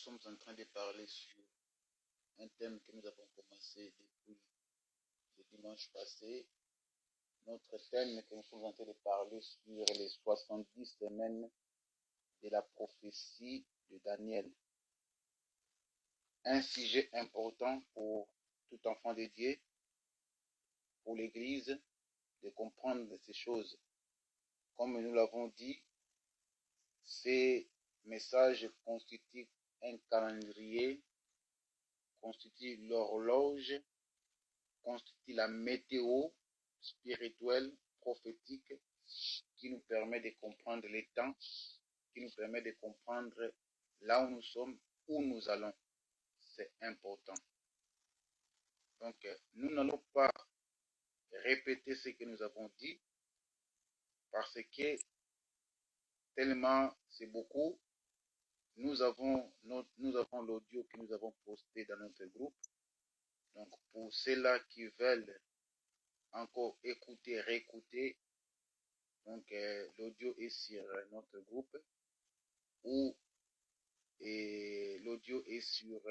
sommes en train de parler sur un thème que nous avons commencé depuis le dimanche passé. Notre thème que nous sommes en train de parler sur les 70 semaines de la prophétie de Daniel. Un sujet important pour tout enfant de Dieu, pour l'Église, de comprendre ces choses. Comme nous l'avons dit, ces messages constituent un calendrier, constituent l'horloge, constituent la météo spirituelle, prophétique, qui nous permet de comprendre les temps, qui nous permet de comprendre là où nous sommes, où nous allons. C'est important. Donc, nous n'allons pas répéter ce que nous avons dit, parce que tellement c'est beaucoup. Nous avons l'audio que nous avons posté dans notre groupe. Donc, pour ceux-là qui veulent encore écouter, réécouter, donc l'audio est sur notre groupe ou l'audio est sur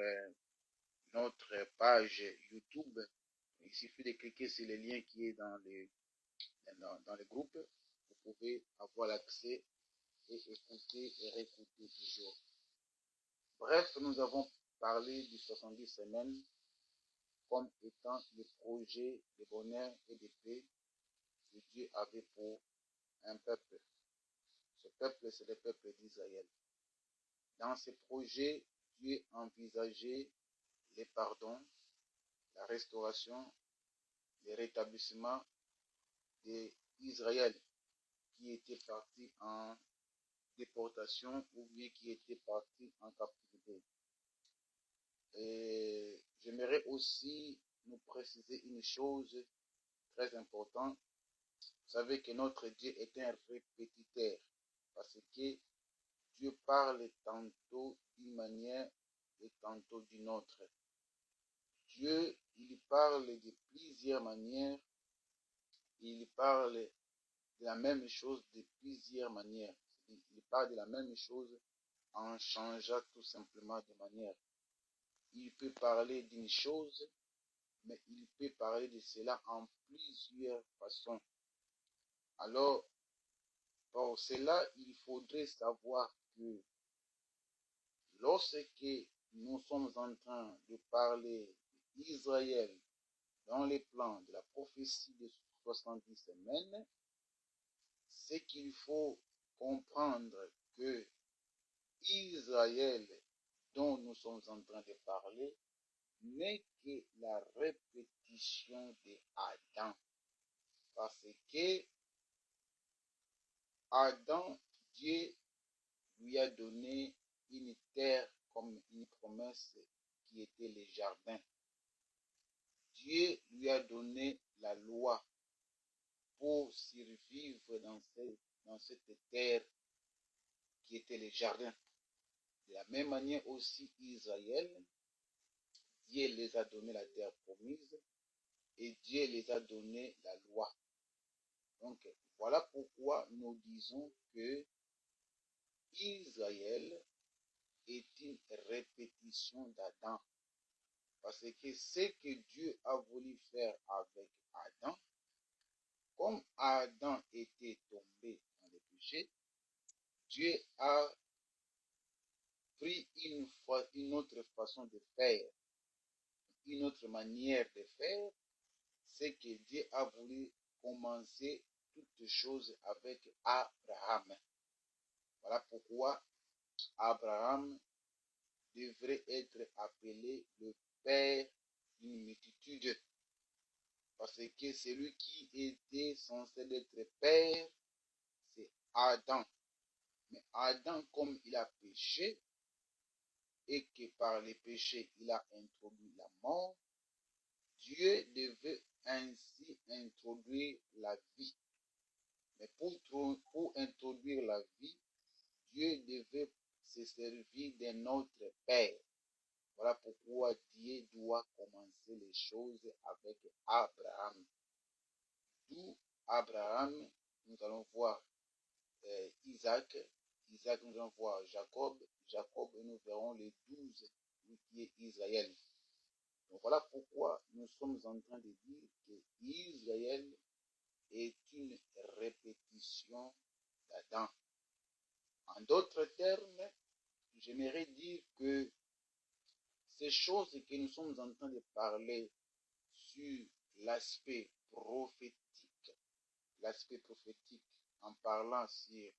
notre page YouTube. Il suffit de cliquer sur le lien qui est dans le groupe. Vous pouvez avoir l'accès et écouter et réécouter toujours. Bref, nous avons parlé du 70 semaines comme étant le projet de bonheur et de paix que Dieu avait pour un peuple. Ce peuple, c'est le peuple d'Israël. Dans ce projet, Dieu envisageait les pardons, la restauration, le rétablissement d'Israël qui était parti en déportation ou bien qui était parti en captivité. Et j'aimerais aussi nous préciser une chose très importante. Vous savez que notre Dieu est un répétiteur parce que Dieu parle tantôt d'une manière et tantôt d'une autre. Dieu, il parle de plusieurs manières, il parle de la même chose de plusieurs manières. Il parle de la même chose en changeant tout simplement de manière. Il peut parler d'une chose, mais il peut parler de cela en plusieurs façons. Alors, pour cela, il faudrait savoir que lorsque nous sommes en train de parler d'Israël dans les plans de la prophétie de 70 semaines, c'est qu'il faut comprendre que Israël dont nous sommes en train de parler n'est que la répétition de Adam. Parce que Adam, Dieu lui a donné une terre comme une promesse qui était le jardin. Dieu lui a donné la loi pour survivre dans cette terre qui était le jardin. De la même manière aussi Israël, Dieu les a donné la terre promise et Dieu les a donné la loi. Donc voilà pourquoi nous disons que Israël est une répétition d'Adam. Parce que ce que Dieu a voulu faire avec Adam, comme Adam était tombé dans le péché, Dieu a pris une autre façon de faire, une autre manière de faire, c'est que Dieu a voulu commencer toutes choses avec Abraham. Voilà pourquoi Abraham devrait être appelé le père d'une multitude. Parce que celui qui était censé être père, c'est Adam. Mais Adam, comme il a péché, et que par le péché, il a introduit la mort, Dieu devait ainsi introduire la vie. Mais pour introduire la vie, Dieu devait se servir d'un autre père. Voilà pourquoi Dieu doit commencer les choses avec Abraham. D'où Abraham, nous allons voir Isaac, Isaac, nous allons voir Jacob, et nous verrons les 12, qui est Israël. Donc voilà pourquoi nous sommes en train de dire que Israël est une répétition d'Adam. En d'autres termes, j'aimerais dire que ces choses que nous sommes en train de parler sur l'aspect prophétique, en parlant sur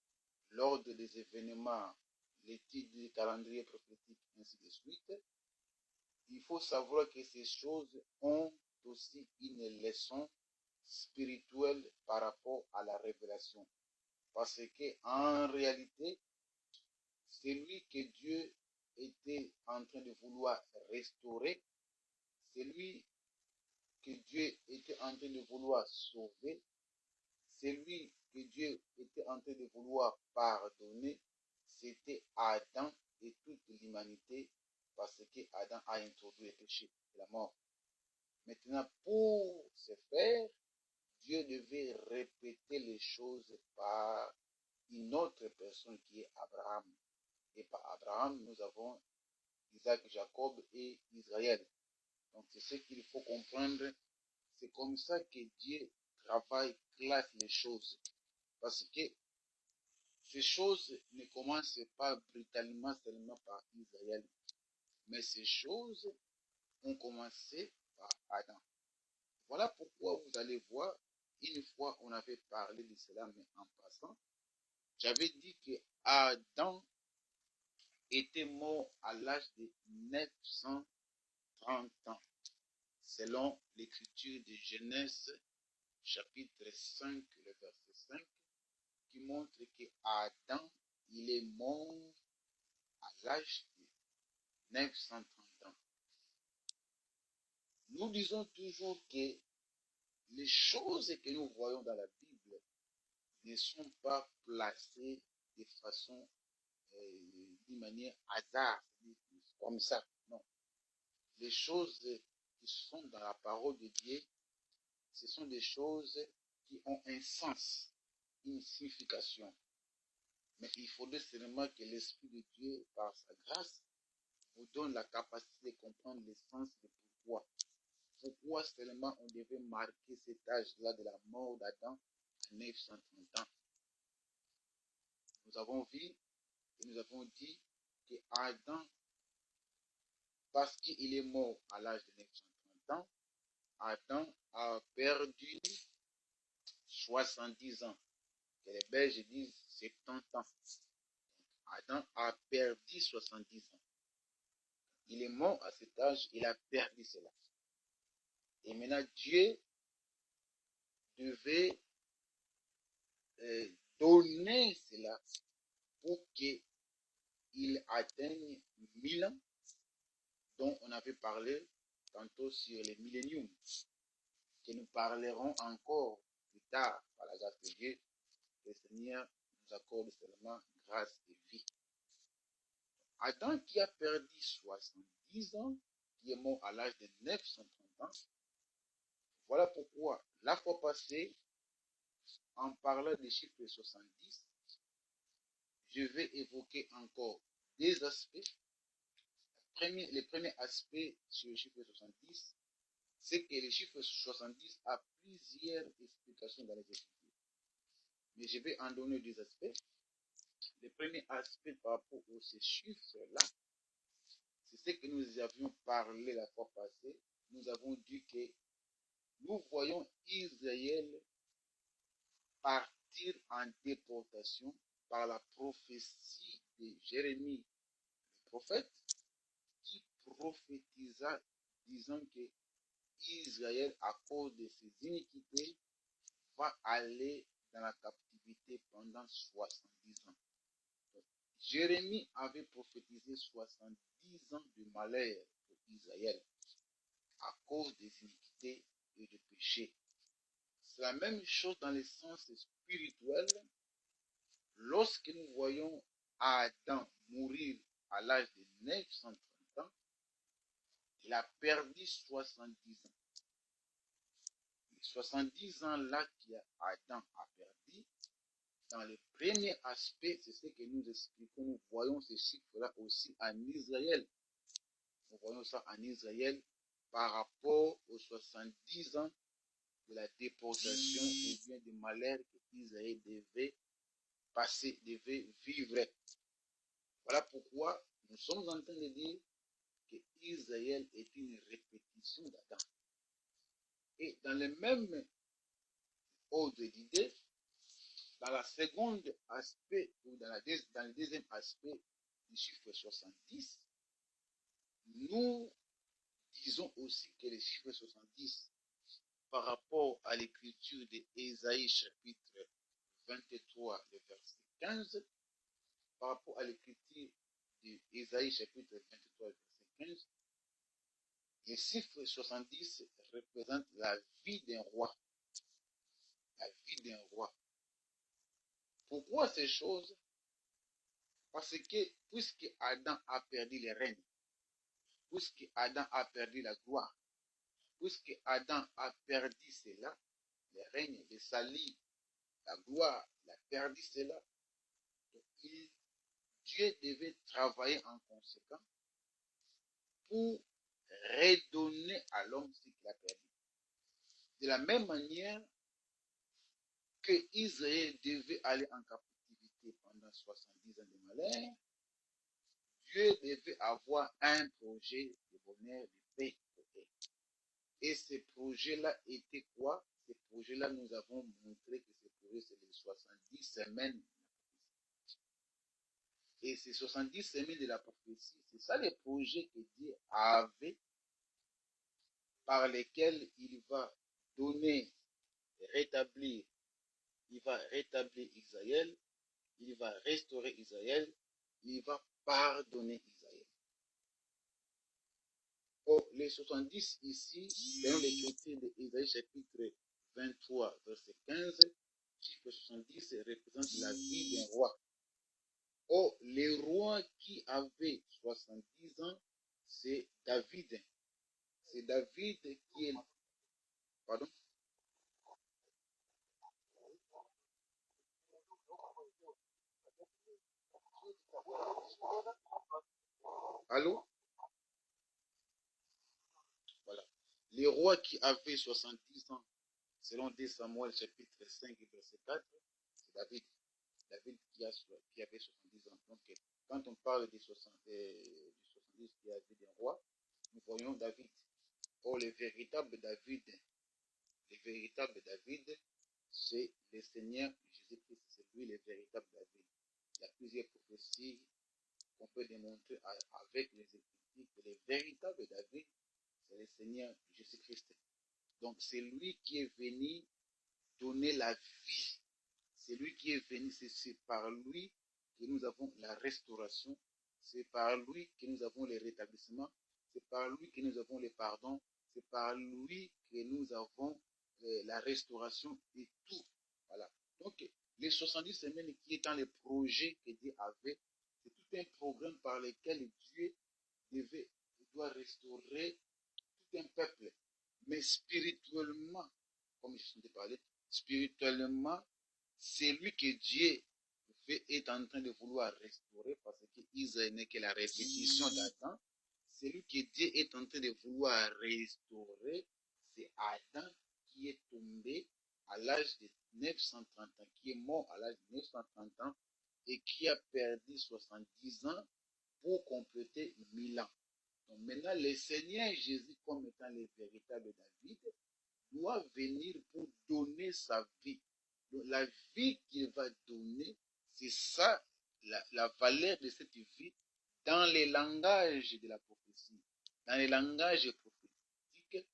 l'ordre des événements, l'étude du calendrier prophétique, ainsi de suite, il faut savoir que ces choses ont aussi une leçon spirituelle par rapport à la révélation. Parce que en réalité, celui que Dieu était en train de vouloir restaurer, celui que Dieu était en train de vouloir sauver, celui que Dieu était en train de vouloir pardonner, c'était Adam et toute l'humanité, parce que Adam a introduit le péché et la mort. Maintenant, pour ce faire, Dieu devait répéter les choses par une autre personne qui est Abraham. Et par Abraham, nous avons Isaac, Jacob et Israël. Donc c'est ce qu'il faut comprendre. C'est comme ça que Dieu travaille, classe les choses. Parce que ces choses ne commencent pas brutalement seulement par Israël. Mais ces choses ont commencé par Adam. Voilà pourquoi vous allez voir, une fois on avait parlé de cela, mais en passant, j'avais dit que Adam était mort à l'âge de 930 ans, selon l'écriture de Genèse, chapitre 5, le verset 5, qui montre que Adam, il est mort à l'âge de 930 ans. Nous disons toujours que les choses que nous voyons dans la Bible ne sont pas placées de façon, d'une manière hasard, comme ça. Non. Les choses qui sont dans la parole de Dieu, ce sont des choses qui ont un sens, une signification. Mais il faudrait seulement que l'Esprit de Dieu, par sa grâce, vous donne la capacité de comprendre le sens de pourquoi. Pourquoi seulement on devait marquer cet âge-là de la mort d'Adam à 930 ans. Nous avons vu et nous avons dit que Adam, parce qu'il est mort à l'âge de 930 ans, Adam a perdu 70 ans. Que les Belges disent 70 ans. Adam a perdu 70 ans. Il est mort à cet âge, il a perdu cela. Et maintenant, Dieu devait donner cela pour qu'il atteigne 1000 ans, dont on avait parlé tantôt sur les milléniums, que nous parlerons encore plus tard par la grâce de Dieu. Le Seigneur nous accorde seulement grâce et vie. Adam qui a perdu 70 ans, qui est mort à l'âge de 930 ans, voilà pourquoi la fois passée, en parlant des chiffres 70, je vais évoquer encore des aspects. Le premier aspect sur le chiffre 70, c'est que le chiffre 70 a plusieurs explications dans les Écritures. Mais je vais en donner deux aspects. Le premier aspect par rapport à ces chiffres-là, c'est ce que nous avions parlé la fois passée. Nous avons dit que nous voyons Israël partir en déportation par la prophétie de Jérémie, le prophète, qui prophétisa disant que Israël, à cause de ses iniquités, va aller dans la captivité pendant 70 ans. Donc, Jérémie avait prophétisé 70 ans de malheur pour Israël à cause des iniquités et des péchés. C'est la même chose dans le sens spirituel. Lorsque nous voyons Adam mourir à l'âge de 930 ans, il a perdu 70 ans. Les 70 ans là qu'Adam a perdu, dans le premier aspect, c'est ce que nous expliquons, nous voyons ces chiffres-là aussi en Israël. Nous voyons ça en Israël par rapport aux 70 ans de la déportation ou bien du malheur qu'Israël devait passer, devait vivre. Voilà pourquoi nous sommes en train de dire que Israël est une répétition d'Adam. Et dans le même ordre d'idée, dans la seconde aspect, ou dans le deuxième aspect du chiffre 70, nous disons aussi que le chiffre 70, par rapport à l'écriture d'Ésaïe chapitre 23, le verset 15, par rapport à l'écriture d'Ésaïe chapitre 23, le verset 15, le chiffre 70 représente la vie d'un roi. La vie d'un roi. Pourquoi ces choses? Parce que puisque Adam a perdu le règne, puisque Adam a perdu la gloire, puisque Adam a perdu cela, le règne, le salut, la gloire, il a perdu cela, donc Dieu devait travailler en conséquence pour redonner à l'homme ce qu'il a perdu. De la même manière que Israël devait aller en captivité pendant 70 ans de malheur, Dieu devait avoir un projet de bonheur, de paix. Et ce projet-là était quoi? Ce projet-là, nous avons montré que ce projet, c'est les 70 semaines. Et ces 70 semaines de la prophétie, c'est ça le projet que Dieu avait, par lesquels il va donner, rétablir, il va rétablir Israël, il va restaurer Israël, il va pardonner Israël. Or, les 70 ici, selon l'écriture d'Ésaïe chapitre 23, verset 15, chiffre 70 représente la vie d'un roi. Or, le roi qui avait 70 ans, c'est David. C'est David qui est... Pardon? Allô? Voilà. Le roi qui avait 70 ans, selon 2 Samuel chapitre 5, verset 4, c'est David. David qui avait 70 ans. Donc, quand on parle des 70 qui avait des rois, nous voyons David. Or, le véritable David, c'est le Seigneur Jésus-Christ. C'est lui le véritable David. Il y a plusieurs prophéties qu'on peut démontrer avec les Écritures que le véritable David, c'est le Seigneur Jésus-Christ. Donc, c'est lui qui est venu donner la vie. C'est lui qui est venu, c'est par lui que nous avons la restauration, c'est par lui que nous avons le rétablissement, c'est par lui que nous avons le pardon, c'est par lui que nous avons la restauration et tout. Voilà. Donc, les 70 semaines qui étant le projet que Dieu avait, c'est tout un programme par lequel Dieu doit restaurer tout un peuple. Mais spirituellement, comme je viens de parler, spirituellement, c'est lui que Dieu est en train de vouloir restaurer parce qu'Israël n'est que la répétition d'Adam. C'est lui que Dieu est en train de vouloir restaurer. C'est Adam qui est tombé à l'âge de 930 ans, qui est mort à l'âge de 930 ans et qui a perdu 70 ans pour compléter 1000 ans. Donc maintenant, le Seigneur Jésus, comme étant le véritable David, doit venir pour donner sa vie. Donc, la vie qu'il va donner, c'est ça, la valeur de cette vie dans les langages de la prophétie. Dans les langages prophétiques,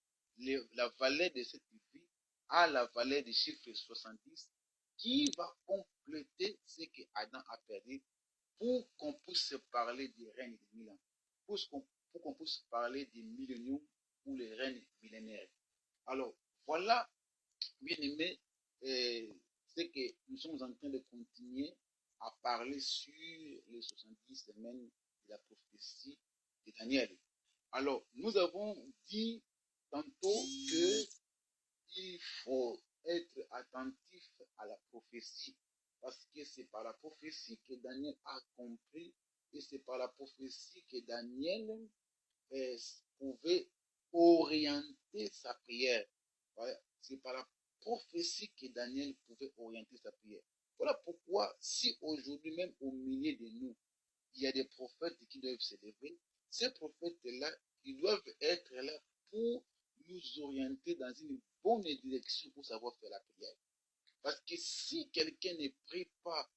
la valeur de cette vie a la valeur du chiffre 70 qui va compléter ce que Adam a perdu pour qu'on puisse parler du règne de 1000 ans, pour qu'on puisse parler du millénium ou le règne millénaire. Alors, voilà, bien aimé, c'est que nous sommes en train de continuer à parler sur les 70 semaines de la prophétie de Daniel. Alors, nous avons dit tantôt qu'il faut être attentif à la prophétie. parce que c'est par la prophétie que Daniel a compris et c'est par la prophétie que Daniel pouvait orienter sa prière. Voilà. C'est par la prophétie que Daniel pouvait orienter sa prière. Voilà pourquoi, si aujourd'hui, même au milieu de nous, il y a des prophètes qui doivent s'élever, ces prophètes-là, ils doivent être là pour nous orienter dans une bonne direction pour savoir faire la prière. Parce que si quelqu'un ne prie pas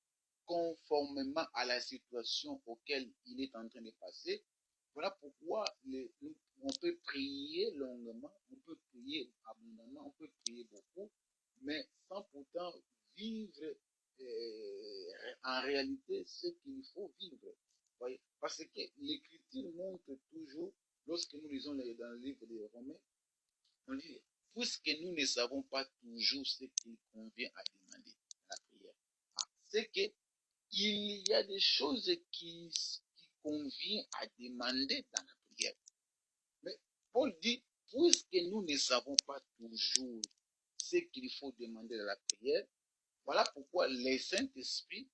conformément à la situation auquel il est en train de passer, voilà pourquoi on peut prier longuement, on peut prier abondamment, on peut prier beaucoup, mais sans pourtant vivre en réalité ce qu'il faut vivre. Voyez? Parce que l'Écriture montre toujours, lorsque nous lisons dans le livre des Romains, on dit, puisque nous ne savons pas toujours ce qu'il convient à demander à la prière, c'est que il y a des choses qui convient à demander dans la prière. Mais Paul dit, puisque nous ne savons pas toujours ce qu'il faut demander dans la prière, voilà pourquoi le Saint-Esprit,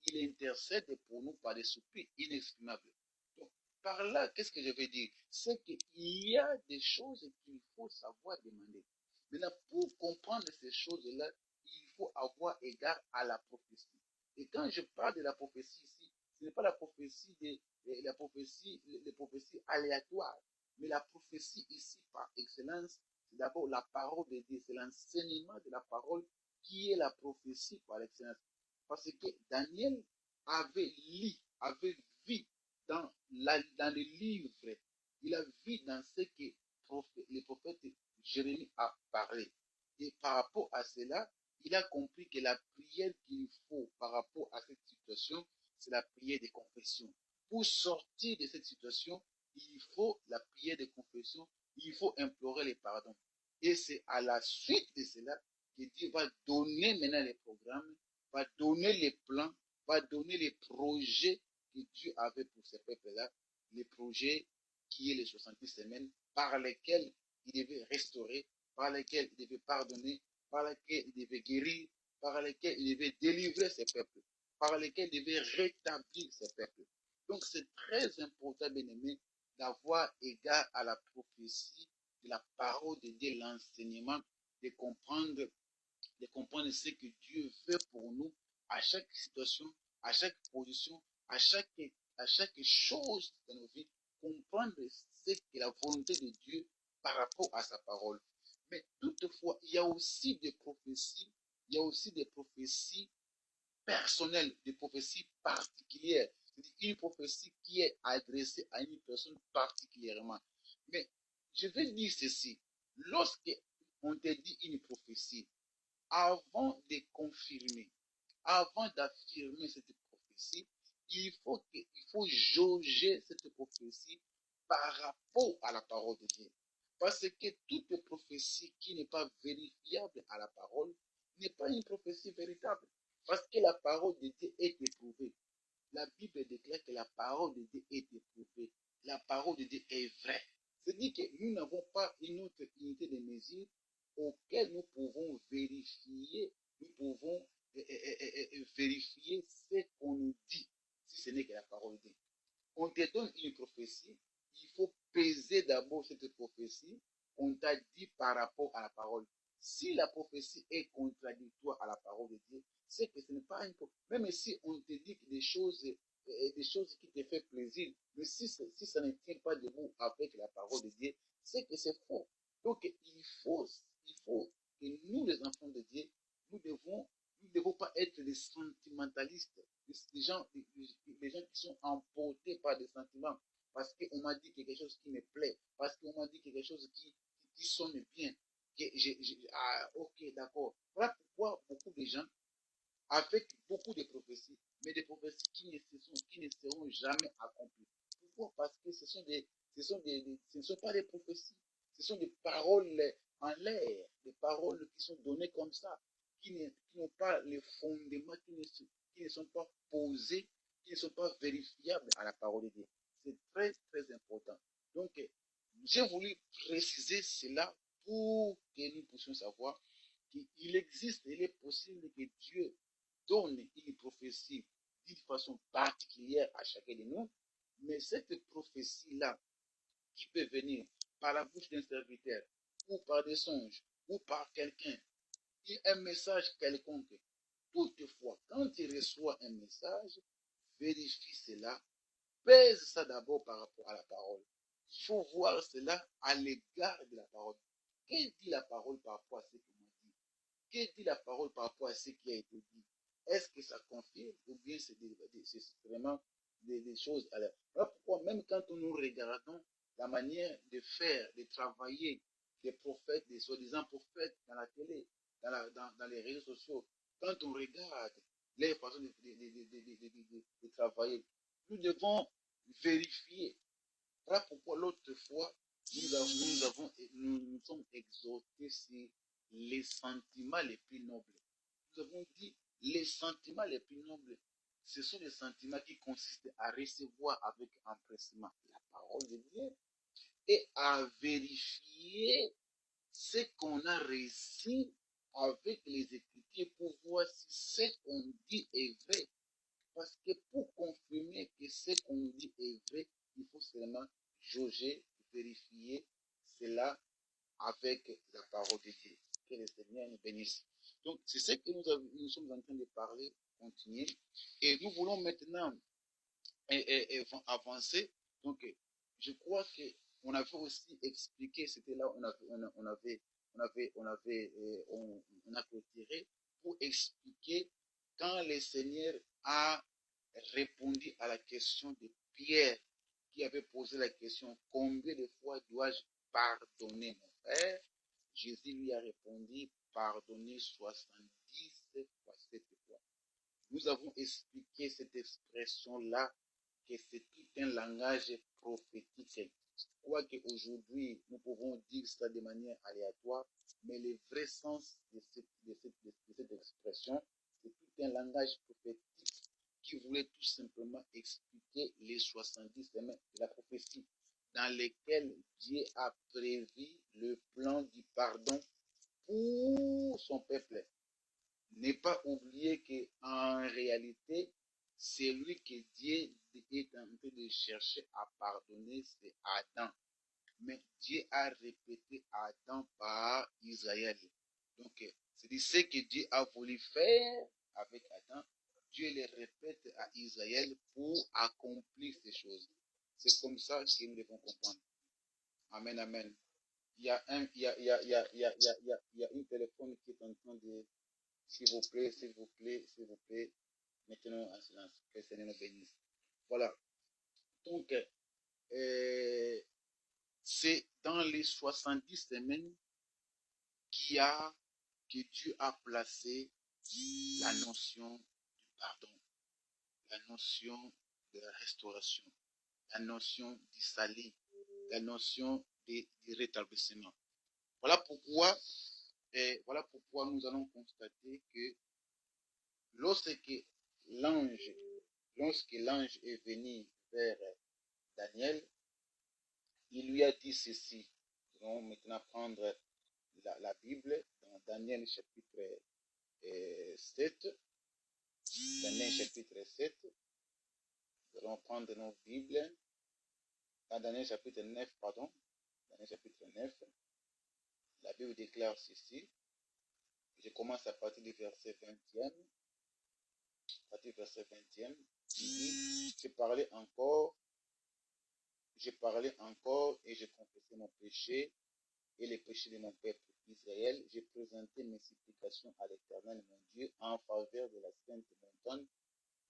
il intercède pour nous par des soupirs inexprimables. Donc, par là, qu'est-ce que je veux dire? C'est qu'il y a des choses qu'il faut savoir demander. Maintenant, pour comprendre ces choses-là, il faut avoir égard à la prophétie. Et quand je parle de la prophétie ici, ce n'est pas la prophétie les prophéties aléatoires, mais la prophétie ici, par excellence, c'est d'abord la parole de Dieu, c'est l'enseignement de la parole qui est la prophétie par excellence. Parce que Daniel avait lu, avait vu dans le livre, il a vu dans ce que le prophète Jérémie a parlé. Et par rapport à cela, il a compris que la prière qu'il faut par rapport à cette situation, c'est la prière de confession. Pour sortir de cette situation, il faut la prière de confession, il faut implorer le pardon. Et c'est à la suite de cela que Dieu va donner maintenant les programmes, va donner les plans, va donner les projets que Dieu avait pour ce peuple-là, les projets qui est les 70 semaines, par lesquels il devait restaurer, par lesquels il devait pardonner, par lesquels il devait guérir, par lesquels il devait délivrer ses peuples, par lesquels il devait rétablir ses peuples. Donc c'est très important, bien aimé, d'avoir égard à la prophétie de la parole de Dieu, l'enseignement, de comprendre ce que Dieu veut pour nous à chaque situation, à chaque position, à chaque chose dans nos vies, comprendre ce que la volonté de Dieu par rapport à sa parole. Mais toutefois, il y a aussi des prophéties, personnelles, des prophéties particulières. C'est-à-dire une prophétie qui est adressée à une personne particulièrement. Mais je vais dire ceci, lorsque on te dit une prophétie, avant de confirmer, avant d'affirmer cette prophétie, il faut jauger cette prophétie par rapport à la parole de Dieu. Parce que toute prophétie qui n'est pas vérifiable à la parole n'est pas une prophétie véritable. Parce que la parole de Dieu est éprouvée. La Bible déclare que la parole de Dieu est éprouvée. La parole de Dieu est vraie. C'est-à-dire que nous n'avons pas une autre unité de mesure auquel nous pouvons vérifier, vérifier ce qu'on nous dit, si ce n'est que la parole de Dieu. On te donne une prophétie, il faut peser d'abord cette prophétie, on t'a dit par rapport à la parole. Si la prophétie est contradictoire à la parole de Dieu, c'est que ce n'est pas une prophétie. Même si on te dit des choses qui te font plaisir, mais si ça ne tient pas debout avec la parole de Dieu, c'est que c'est faux. Donc il faut que nous, les enfants de Dieu, nous ne devons pas être des sentimentalistes, des gens qui sont emportés par des sentiments, parce qu'on m'a dit quelque chose qui me plaît, parce qu'on m'a dit quelque chose qui sonne bien. Ok, d'accord. Voilà pourquoi beaucoup de gens, avec beaucoup de prophéties, mais des prophéties qui ne seront jamais accomplies. Pourquoi? Parce que ce ne sont pas des prophéties, ce sont des paroles en l'air, des paroles qui sont données comme ça, qui n'ont pas les fondements, qui ne sont pas posés, qui ne sont pas vérifiables à la parole de Dieu. C'est très, très important. Donc, j'ai voulu préciser cela pour que nous puissions savoir qu'il existe, il est possible que Dieu donne une prophétie d'une façon particulière à chacun de nous, mais cette prophétie-là, qui peut venir par la bouche d'un serviteur, ou par des songes, ou par quelqu'un, un message quelconque. Toutefois, quand tu reçois un message, vérifie cela, pèse ça d'abord par rapport à la parole. Il faut voir cela à l'égard de la parole. Que dit la parole par rapport à ce que m'a dit? Que dit la parole par rapport à ce qui a été dit? Est-ce que ça confirme ou bien c'est vraiment des choses à l'air? Voilà pourquoi même quand nous regardons la manière de faire, de travailler des prophètes, des soi-disant prophètes dans la télé, dans les réseaux sociaux, quand on regarde les façons de travailler, nous devons vérifier. Voilà pourquoi l'autre fois, nous sommes exhortés sur les sentiments les plus nobles. Nous avons dit les sentiments les plus nobles, ce sont les sentiments qui consistent à recevoir avec empressement la parole de Dieu et à vérifier ce qu'on a reçu avec les Écritures pour voir si ce qu'on dit est vrai. Parce que pour confirmer que ce qu'on dit est vrai, il faut seulement jauger, vérifier cela avec la parole de Dieu. Que le Seigneur nous bénisse. Donc, c'est ce que nous sommes en train de parler, continuer. Et nous voulons maintenant avancer. Donc, je crois que on avait aussi expliqué, c'était là où on a clôturé pour expliquer quand le Seigneur a répondu à la question de Pierre qui avait posé la question, combien de fois dois-je pardonner mon frère? Jésus lui a répondu, pardonner 70 fois 7 fois. Nous avons expliqué cette expression-là, que c'est tout un langage prophétique. Quoique aujourd'hui, nous pouvons dire ça de manière aléatoire, mais le vrai sens de cette expression, c'est tout un langage prophétique qui voulait tout simplement expliquer les 70 semaines de la prophétie, dans lesquelles Dieu a prévu le plan du pardon pour son peuple. Ne pas oublier qu'en réalité, c'est lui que Dieu est en train de chercher à pardonner, c'est Adam. Mais Dieu a répété Adam par Israël. Donc, c'est ce que Dieu a voulu faire avec Adam. Dieu le répète à Israël pour accomplir ces choses. C'est comme ça que nous devons comprendre. Amen, amen. Il y a une téléphone qui est en train de... S'il vous plaît, s'il vous plaît, s'il vous plaît, mettez-nous en silence. Que le Seigneur nous bénisse. Voilà. Donc, c'est dans les 70 semaines que Dieu a placé la notion du pardon, la notion de la restauration, la notion du salut, la notion du rétablissement. Voilà pourquoi nous allons constater que lorsque l'ange est venu vers Daniel, il lui a dit ceci. Nous allons maintenant prendre la Bible dans Daniel chapitre 7. Daniel chapitre 7. Nous allons prendre nos Bibles dans Daniel chapitre 9, pardon. Daniel chapitre 9. La Bible déclare ceci. Je commence à partir du verset 20e. À partir du verset 20e, il dit, j'ai parlé encore et j'ai confessé mon péché et les péchés de mon peuple Israël. J'ai présenté mes supplications à l'Éternel, mon Dieu, en faveur de la sainte montagne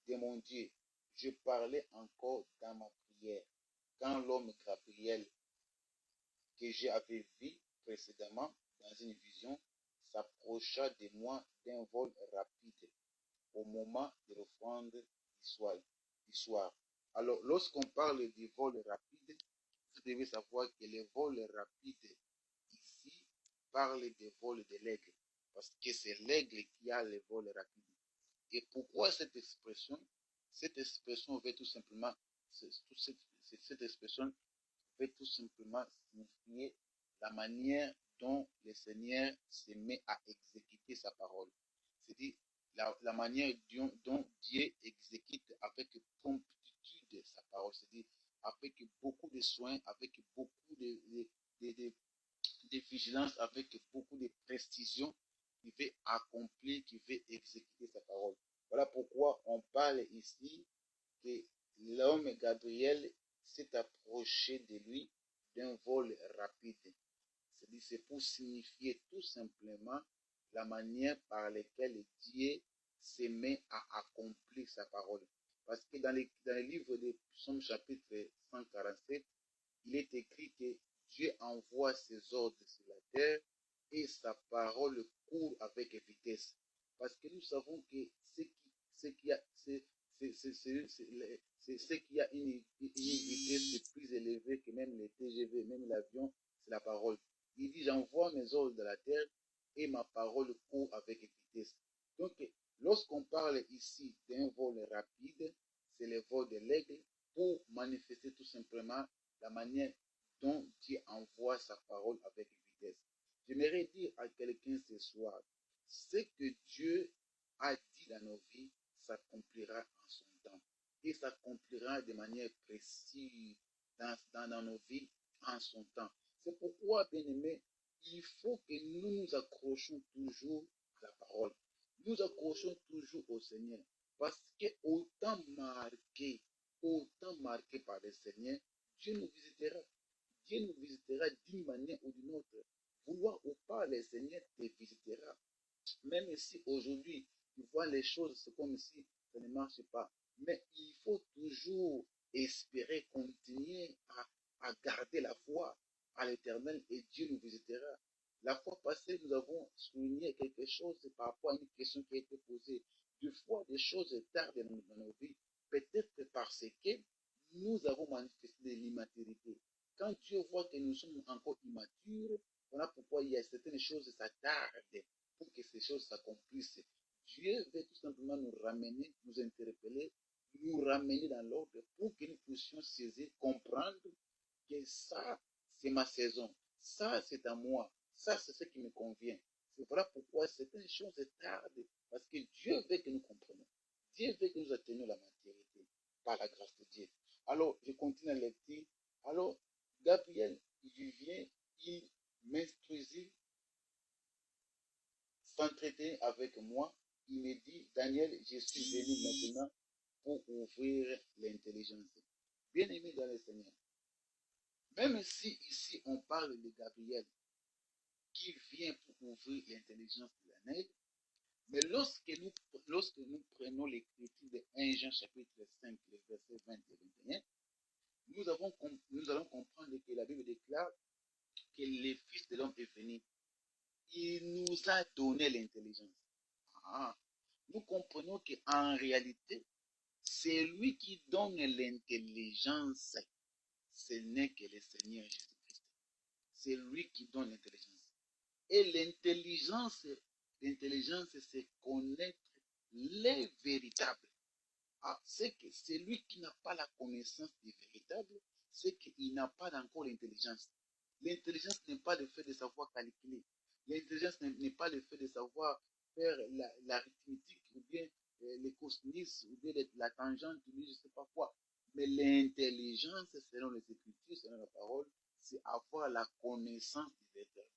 de mon Dieu. Je parlais encore dans ma prière. Quand l'homme Gabriel, que j'avais vu précédemment dans une vision, s'approcha de moi d'un vol rapide au moment de l'offrande du soir. Alors, lorsqu'on parle du vol rapide, vous devez savoir que le vol rapide ici parle des vols de l'aigle, parce que c'est l'aigle qui a le vol rapide. Et pourquoi cette expression? Cette expression veut tout simplement, cette expression veut tout simplement signifier la manière dont le Seigneur se met à exécuter sa parole. C'est-à-dire la manière dont Dieu exécute avec promptitude sa parole, c'est-à-dire avec beaucoup de soins, avec beaucoup de vigilance, avec beaucoup de précision, qui veut accomplir, qui veut exécuter sa parole. Voilà pourquoi on parle ici que l'homme Gabriel s'est approché de lui d'un vol rapide. C'est pour signifier tout simplement la manière par laquelle Dieu se met à accomplir sa parole. Parce que dans le livre de Psaume chapitre 147, il est écrit que Dieu envoie ses ordres sur la terre et sa parole court avec vitesse. Parce que nous savons que ce qui a, une vitesse plus élevée que même les TGV, même l'avion, c'est la parole. Il dit, j'envoie mes ordres de la terre et ma parole court avec vitesse. Donc, lorsqu'on parle ici d'un vol rapide, c'est le vol de l'aigle pour manifester tout simplement la manière dont Dieu envoie sa parole avec vitesse. J'aimerais dire à quelqu'un ce soir, ce que Dieu a dit dans nos vies s'accomplira en son temps. Et s'accomplira de manière précise dans nos vies en son temps. C'est pourquoi, bien-aimés, il faut que nous nous accrochions toujours à la parole. Nous accrochons toujours au Seigneur. Parce que autant marqué par le Seigneur, Dieu nous visitera. Dieu nous visitera d'une manière ou d'une autre. Vouloir ou pas, le Seigneur te visitera. Même si aujourd'hui, tu vois les choses, c'est comme si ça ne marche pas. Mais il faut toujours espérer, continuer à garder la foi à l'Éternel et Dieu nous visitera. La fois passée, nous avons souligné quelque chose par rapport à une question qui a été posée. Deux fois, des choses tardent dans nos vies. Peut-être parce que nous avons manifesté de l'immaturité. Quand Dieu voit que nous sommes encore immatures, voilà pourquoi il y a certaines choses, ça tarde pour que ces choses s'accomplissent. Dieu veut tout simplement nous ramener, nous interpeller, nous ramener dans l'ordre pour que nous puissions saisir, comprendre que ça, c'est ma saison. Ça, c'est à moi. Ça, c'est ce qui me convient. C'est voilà pourquoi certaines choses tardent. Parce que Dieu veut que nous comprenions. Dieu veut que nous atteignions la maturité par la grâce de Dieu. Alors, je continue à lecture. Alors, Gabriel, il vient, il m'instruisit, s'entretenir avec moi. Il me dit, Daniel, je suis venu maintenant pour ouvrir l'intelligence. Bien-aimé dans le Seigneur, même si ici on parle de Gabriel qui vient pour ouvrir l'intelligence de l'année, mais lorsque nous prenons l'écriture de 1 Jean chapitre 5, les versets 20 et 21, nous allons comprendre que la Bible déclare que le Fils de l'homme est venu. Il nous a donné l'intelligence. Nous comprenons qu'en réalité, c'est lui qui donne l'intelligence. Ce n'est que le Seigneur Jésus-Christ. C'est lui qui donne l'intelligence. Et l'intelligence, c'est connaître les véritables. C'est que celui qui n'a pas la connaissance des véritables, c'est qu'il n'a pas encore l'intelligence. L'intelligence n'est pas le fait de savoir calculer. L'intelligence n'est pas le fait de savoir faire l'arithmétique ou bien les cosinus ou bien la tangente ou bien je ne sais pas quoi. Mais l'intelligence, selon les Écritures, selon la parole, c'est avoir la connaissance du véritables.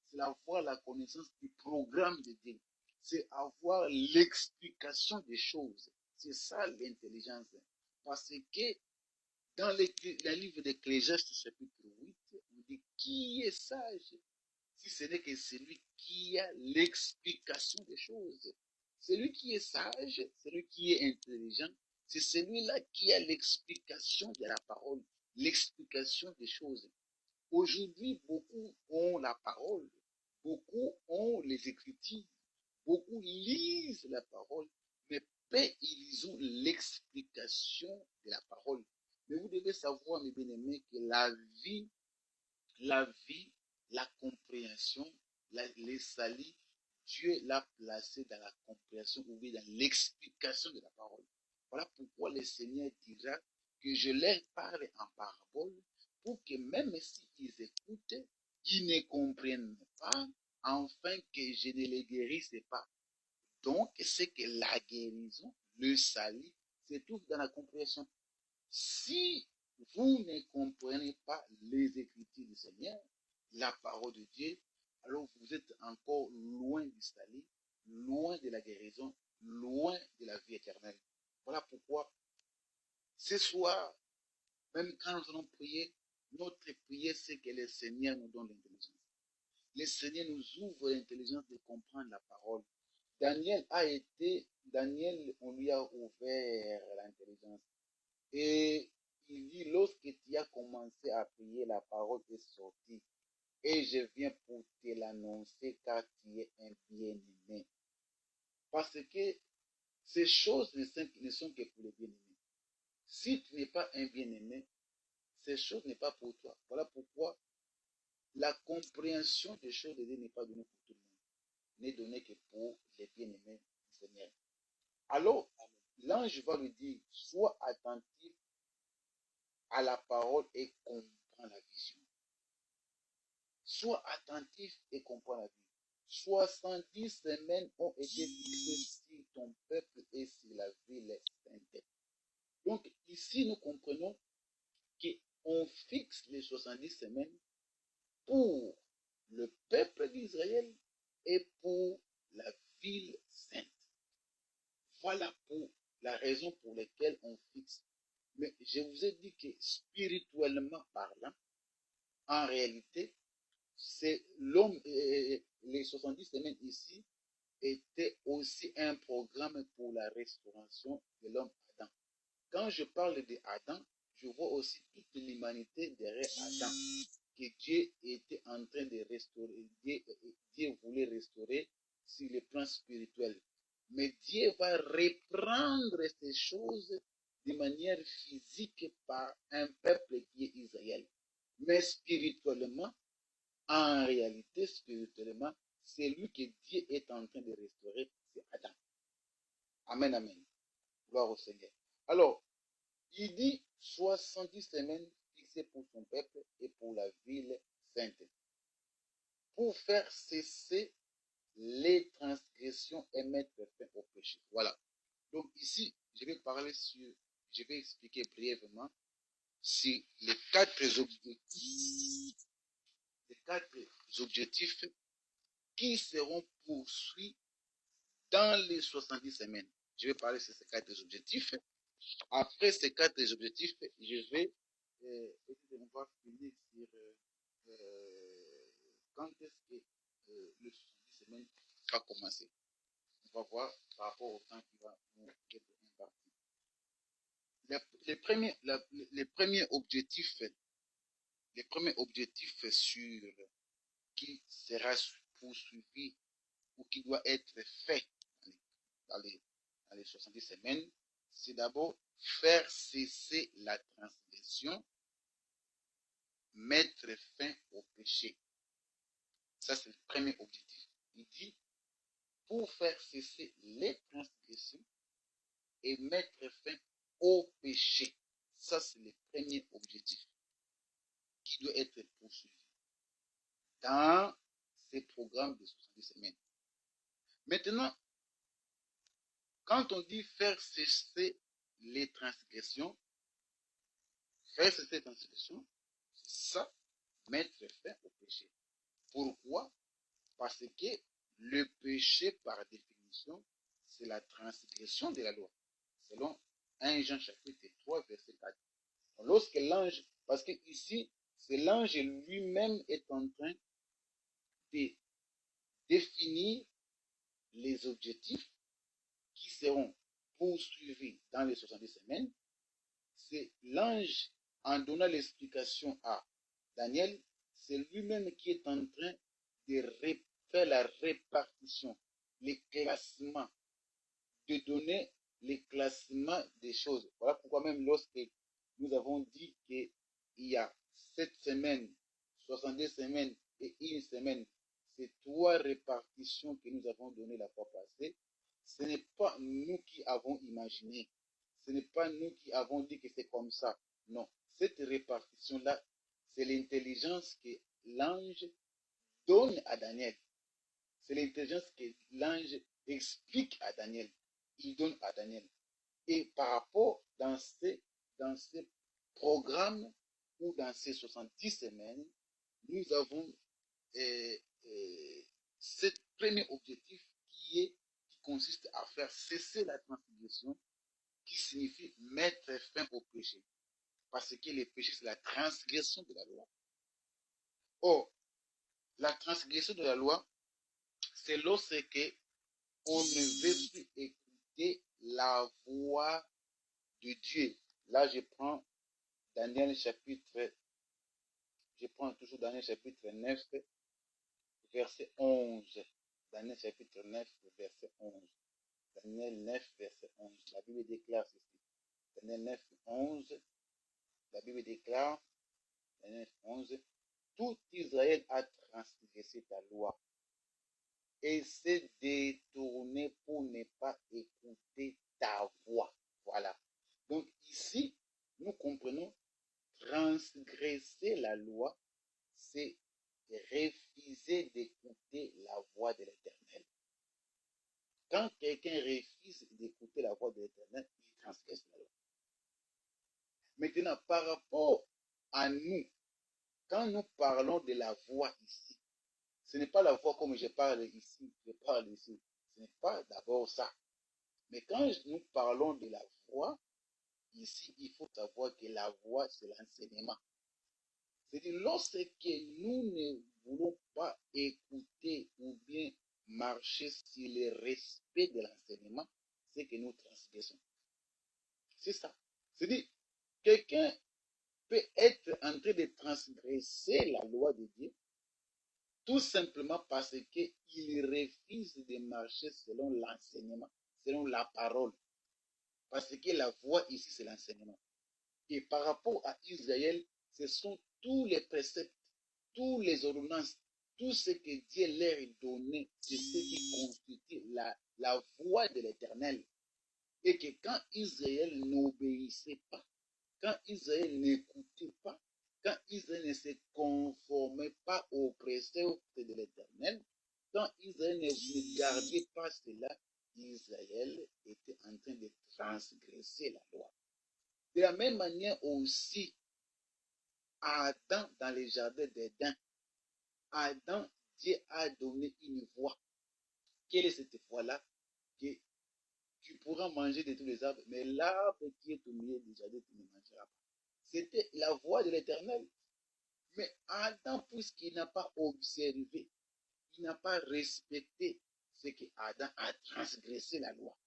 C'est avoir la connaissance du programme de Dieu. C'est avoir l'explication des choses. C'est ça l'intelligence. Parce que dans le livre d'Ecclésiaste, chapitre 8, on dit qui est sage si ce n'est que celui qui a l'explication des choses. Celui qui est sage, celui qui est intelligent, c'est celui-là qui a l'explication de la parole, l'explication des choses. Aujourd'hui, beaucoup ont la parole, beaucoup ont les Écritures, beaucoup lisent la parole, mais peu ils ont l'explication de la parole. Mais vous devez savoir, mes bien-aimés, que la vie, la compréhension, les salis, Dieu l'a placé dans la compréhension ou bien dans l'explication de la parole. Voilà pourquoi le Seigneur dira que je leur parle en parabole pour que même s'ils écoutent, ils ne comprennent pas, afin que je ne les guérisse pas. Donc, c'est que la guérison, le salut, se trouve dans la compréhension. Si vous ne comprenez pas les Écritures du Seigneur, la parole de Dieu, alors vous êtes encore loin du salut, loin de la guérison, loin de la vie éternelle. Voilà pourquoi ce soir, même quand nous allons prier, notre prière, c'est que le Seigneur nous donne l'intelligence. Le Seigneur nous ouvre l'intelligence de comprendre la parole. Daniel, on lui a ouvert l'intelligence. Et il dit, lorsque tu as commencé à prier, la parole est sortie. Et je viens pour te l'annoncer car tu es un bien-aimé. Parce que ces choses ne sont que pour les bien-aimés. Si tu n'es pas un bien-aimé, ces choses n'est pas pour toi. Voilà pourquoi la compréhension des choses de Dieu n'est pas donnée pour tout le monde, n'est donnée que pour les bien-aimés du Seigneur. Alors, l'ange va lui dire, sois attentif à la parole et comprends la vision. Sois attentif et comprends la vision. 70 semaines ont été fixées sur ton peuple et sur la ville sainte. Donc, ici, nous comprenons qu'on fixe les 70 semaines pour le peuple d'Israël et pour la ville sainte. Voilà pour la raison pour laquelle on fixe. Mais je vous ai dit que spirituellement parlant, en réalité, c'est l'homme, les 70 semaines ici étaient aussi un programme pour la restauration de l'homme Adam. Quand je parle d'Adam, je vois aussi toute l'humanité derrière Adam, que Dieu était en train de restaurer. Dieu voulait restaurer sur le plan spirituel. Mais Dieu va reprendre ces choses de manière physique par un peuple qui est Israël. Mais spirituellement, en réalité, spirituellement, c'est lui que Dieu est en train de restaurer, c'est Adam. Amen, amen. Gloire au Seigneur. Alors, il dit 70 semaines fixées pour son peuple et pour la ville sainte, pour faire cesser les transgressions et mettre fin au péché. Voilà. Donc ici, je vais expliquer brièvement sur les quatre objectifs qui seront poursuivis dans les 70 semaines. Je vais parler sur ces quatre objectifs. Après ces quatre objectifs, je vais on va finir sur quand est-ce que le 70 semaines va commencer. On va voir par rapport au temps qui va nous être imparti. Les premiers objectifs sur qui sera poursuivi ou qui doit être fait dans les 70 semaines, c'est d'abord faire cesser la transgression, mettre fin au péché. Ça, c'est le premier objectif. Il dit, pour faire cesser les transgressions et mettre fin au péché. Ça, c'est le premier objectif qui doit être poursuivi dans ces programmes de 70 semaines. Maintenant, quand on dit faire cesser les transgressions, c'est ça, mettre fin au péché. Pourquoi? Parce que le péché, par définition, c'est la transgression de la loi. Selon 1 Jean chapitre 3, verset 4. Lorsque l'ange, parce que ici, c'est l'ange lui-même est en train de définir les objectifs qui seront poursuivis dans les 70 semaines. C'est l'ange, en donnant l'explication à Daniel, c'est lui-même qui est en train de faire la répartition, les classements, de donner les classements des choses. Voilà pourquoi même lorsque nous avons dit qu'il y a 7 semaines, 70 semaines et une semaine, ces trois répartitions que nous avons données la fois passée, ce n'est pas nous qui avons imaginé. Ce n'est pas nous qui avons dit que c'est comme ça. Non, cette répartition-là, c'est l'intelligence que l'ange donne à Daniel. C'est l'intelligence que l'ange explique à Daniel, il donne à Daniel. Et par rapport dans ces programmes ou dans ces 70 semaines, nous avons ce premier objectif qui consiste à faire cesser la transgression, qui signifie mettre fin au péché. Parce que le péché, c'est la transgression de la loi. Or, la transgression de la loi, c'est lorsque on ne veut plus écouter la voix de Dieu. Là, je prends toujours Daniel chapitre 9, verset 11. Daniel chapitre 9, verset 11. Daniel 9, verset 11. La Bible déclare ceci. Daniel 9, 11. La Bible déclare, Daniel 9, 11. Tout Israël a transgressé ta loi et s'est détourné pour ne pas écouter ta voix. Voilà. Donc ici, nous comprenons, transgresser la loi, c'est refuser d'écouter la voix de l'Éternel. Quand quelqu'un refuse d'écouter la voix de l'Éternel, il transgresse la loi. Maintenant, par rapport à nous, quand nous parlons de la voix ici, ce n'est pas la voix comme je parle ici, Ce n'est pas d'abord ça. Mais quand nous parlons de la voix, ici, il faut savoir que la voix, c'est l'enseignement. C'est-à-dire, lorsque nous ne voulons pas écouter ou bien marcher sur le respect de l'enseignement, c'est que nous transgressons. C'est ça. C'est-à-dire, quelqu'un peut être en train de transgresser la loi de Dieu tout simplement parce qu'il refuse de marcher selon l'enseignement, selon la parole. Parce que la voie ici, c'est l'enseignement. Et par rapport à Israël, ce sont tous les préceptes, tous les ordonnances, tout ce que Dieu leur a donné, c'est ce qui constitue la voie de l'Éternel. Et que quand Israël n'obéissait pas, quand Israël n'écoutait pas, quand Israël ne se conformait pas aux préceptes de l'Éternel, quand Israël ne gardait pas cela, Israël était en train de transgresser la loi. De la même manière aussi, Adam, dans le jardin d'Éden, Adam, Dieu a donné une voie. Quelle est cette voie-là? Que tu pourras manger de tous les arbres, mais l'arbre qui est au milieu du jardin, tu ne mangeras pas. C'était la voie de l'Éternel. Mais Adam, puisqu'il n'a pas observé, il n'a pas respecté ce que Adam a transgressé la loi.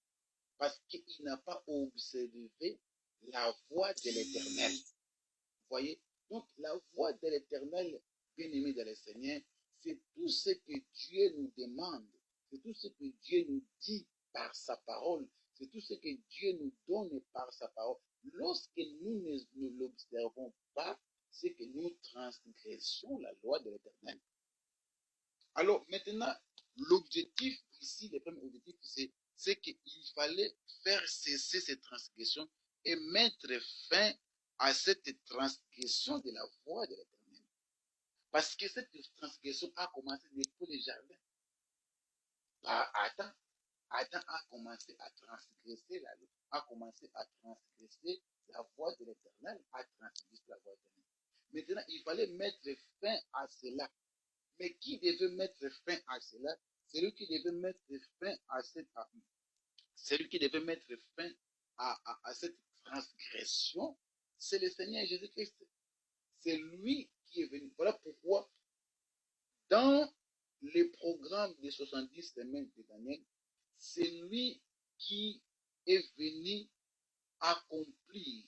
Parce qu'il n'a pas observé la voie de l'Éternel. Vous voyez? Donc, la voie de l'Éternel, bien-aimé dans le Seigneur, c'est tout ce que Dieu nous demande. C'est tout ce que Dieu nous dit par sa parole. C'est tout ce que Dieu nous donne par sa parole. Lorsque nous ne l'observons pas, c'est que nous transgressons la loi de l'Éternel. Alors maintenant, l'objectif ici, le premier objectif, c'est qu'il fallait faire cesser ces transgressions et mettre fin à cette transgression de la voie de l'Éternel. Parce que cette transgression a commencé depuis le jardin. Par Adam. Adam a commencé à transgresser la loi, a commencé à transgresser la voie de l'Éternel, a transgressé la voie de l'Éternel. Maintenant, il fallait mettre fin à cela. Mais qui devait mettre fin à cela? Celui qui devait mettre fin à cette transgression, c'est le Seigneur Jésus-Christ. C'est lui qui est venu. Voilà pourquoi, dans le programme des 70 semaines de Daniel, c'est lui qui est venu accomplir,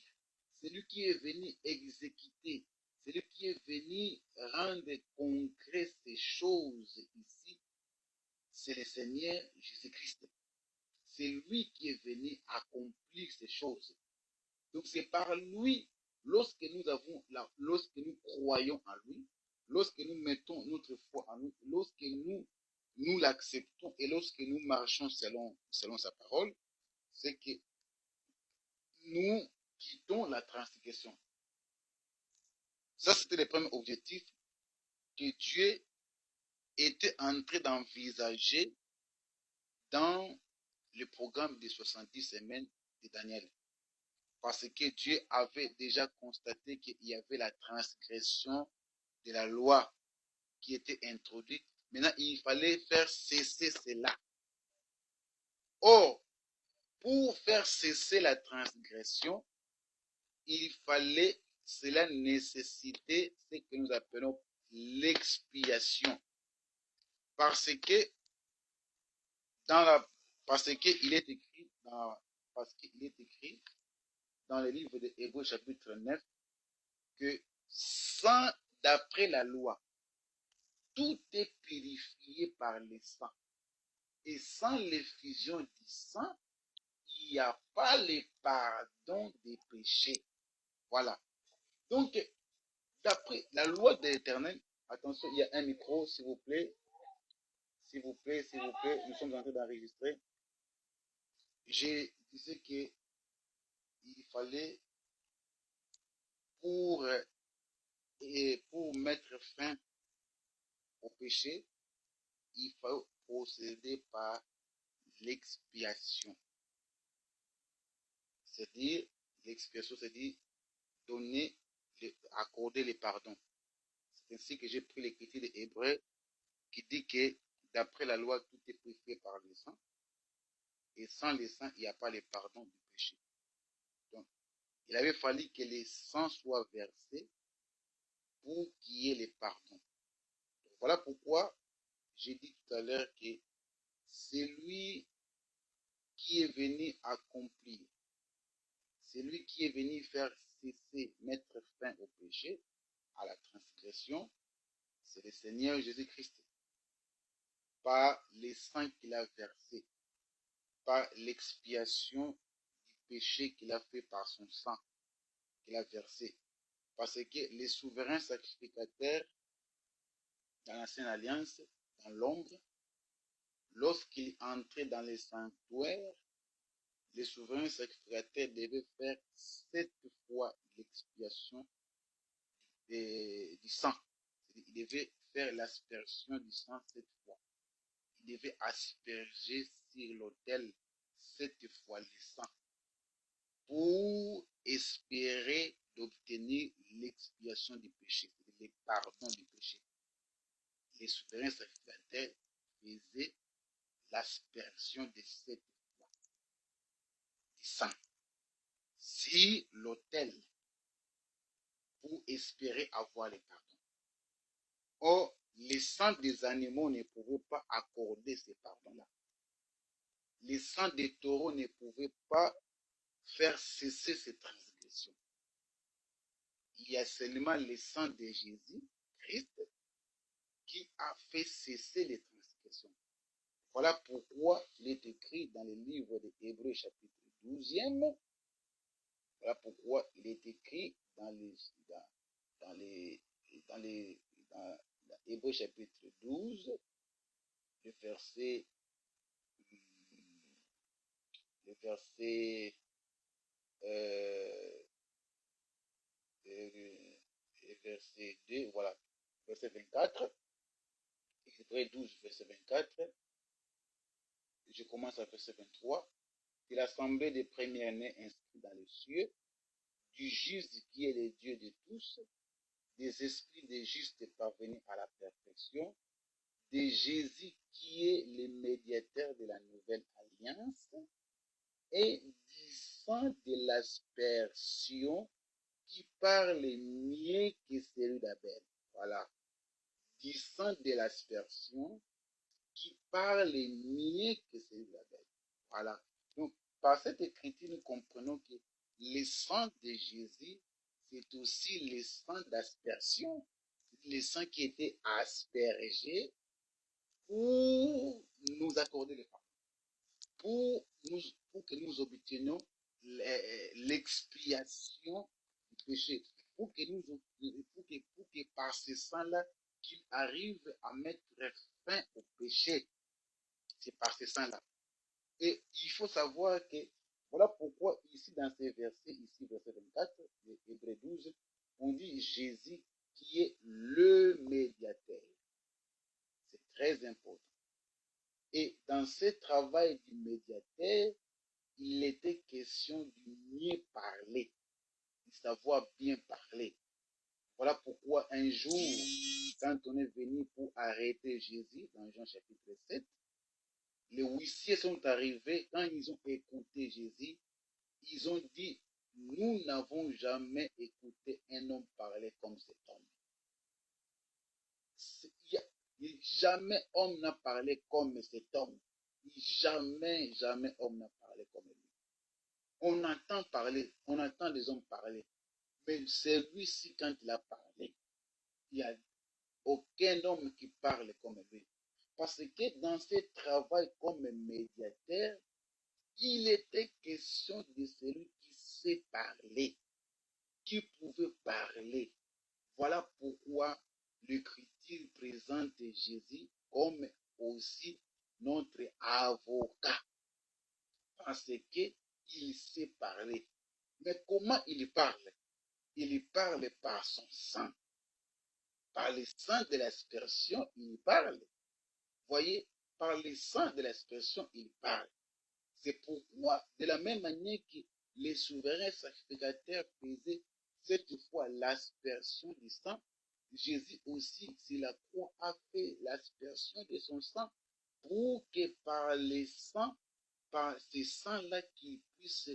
c'est lui qui est venu exécuter, c'est lui qui est venu rendre concret ces choses ici. C'est le Seigneur Jésus-Christ. C'est lui qui est venu accomplir ces choses. Donc c'est par lui, lorsque nous croyons en lui, lorsque nous mettons notre foi en lui, lorsque nous l'acceptons et lorsque nous marchons selon sa parole, c'est que nous quittons la transgression. Ça, c'était le premier objectif que Dieu était en train d'envisager dans le programme des 70 semaines de Daniel. Parce que Dieu avait déjà constaté qu'il y avait la transgression de la loi qui était introduite. Maintenant, il fallait faire cesser cela. Or, pour faire cesser la transgression, cela nécessitait ce que nous appelons l'expiation. Parce qu'il est écrit dans le livre de Hébreux chapitre 9 que d'après la loi, tout est purifié par le sang. Et sans l'effusion du sang, il n'y a pas le pardon des péchés. Voilà. Donc, d'après la loi de l'Éternel, attention, il y a un micro, s'il vous plaît. S'il vous plaît, nous sommes en train d'enregistrer. Je disais qu'il fallait, pour mettre fin au péché, il faut procéder par l'expiation. C'est-à-dire, l'expiation, c'est-à-dire accorder le pardon. C'est ainsi que j'ai pris l'écriture des Hébreux qui dit que d'après la loi, tout est purifié par le sang. Et sans le sang, il n'y a pas le pardon du péché. Donc, il avait fallu que le sang soit versé pour qu'il y ait le pardon. Donc, voilà pourquoi j'ai dit tout à l'heure que c'est lui qui est venu accomplir, c'est lui qui est venu faire cesser, mettre fin au péché, à la transgression, c'est le Seigneur Jésus-Christ. Par le sang qu'il a versé, par l'expiation du péché qu'il a fait par son sang qu'il a versé. Parce que les souverains sacrificateurs dans l'ancienne alliance, dans l'ombre, lorsqu'ils entraient dans les sanctuaires, les souverains sacrificateurs devaient faire 7 fois l'expiation du sang. Ils devaient faire l'aspersion du sang 7 fois. Ils devaient asperger sur l'autel 7 fois le sang pour espérer d'obtenir l'expiation du péché, le pardon du péché. Les souverains sacrificateurs faisaient l'aspersion de 7 fois du sang sur l'autel pour espérer avoir le pardon. Or, les sang des animaux ne pouvaient pas accorder ce pardon-là. Les sang des taureaux ne pouvaient pas faire cesser ces transgressions. Il y a seulement le sang de Jésus, Christ, qui a fait cesser les transgressions. Voilà pourquoi il est écrit dans le livre de Hébreux chapitre 12e, voilà pourquoi il est écrit dans Hébreux chapitre 12, le verset 2, voilà, verset 24, Hébreux 12, verset 24, je commence à verset 23, que l'assemblée des premiers-nés inscrits dans les cieux, du juste qui est le Dieu de tous, des esprits des justes parvenus à la perfection, de Jésus qui est le médiateur de la nouvelle alliance, et du sang de l'aspersion qui parle mieux que celui d'Abel. Voilà. Du sang de l'aspersion qui parle mieux que celui d'Abel. Voilà. Donc, par cette écriture, nous comprenons que le sang de Jésus, c'est aussi le sang d'aspersion. C'est le sang qui était aspergé pour nous accorder le pardon, pour que nous obtenions l'expiation du péché, pour que par ce sang-là, qu'il arrive à mettre fin au péché. C'est par ce sang-là. Et il faut savoir que, voilà pourquoi ici dans ces versets, ici verset 24, de Hébreux 12, on dit Jésus qui est le médiateur. C'est très important. Et dans ce travail du médiateur, il était question de mieux parler, de savoir bien parler. Voilà pourquoi un jour, quand on est venu pour arrêter Jésus, dans Jean chapitre 7, les huissiers sont arrivés, quand ils ont écouté Jésus, ils ont dit, nous n'avons jamais écouté un homme parler comme cet homme. Jamais homme n'a parlé comme cet homme. Jamais, jamais homme n'a parlé comme lui. On entend parler, on entend les hommes parler. Mais celui-ci, quand il a parlé, il n'y a aucun homme qui parle comme lui. Parce que dans ce travail comme médiateur, il était question de celui qui sait parler, qui pouvait parler. Voilà pourquoi l'Écriture présente Jésus comme aussi notre avocat. Parce qu'il sait parler. Mais comment il parle? Il parle par son sang. Par le sang de l'aspersion, il parle. Voyez, par le sang de l'aspersion, il parle. C'est pourquoi, de la même manière que les souverains sacrificateurs faisaient cette fois l'aspersion du sang, Jésus aussi, sur la croix, a fait l'aspersion de son sang pour que par les sangs, par ces sangs-là, qu'il puisse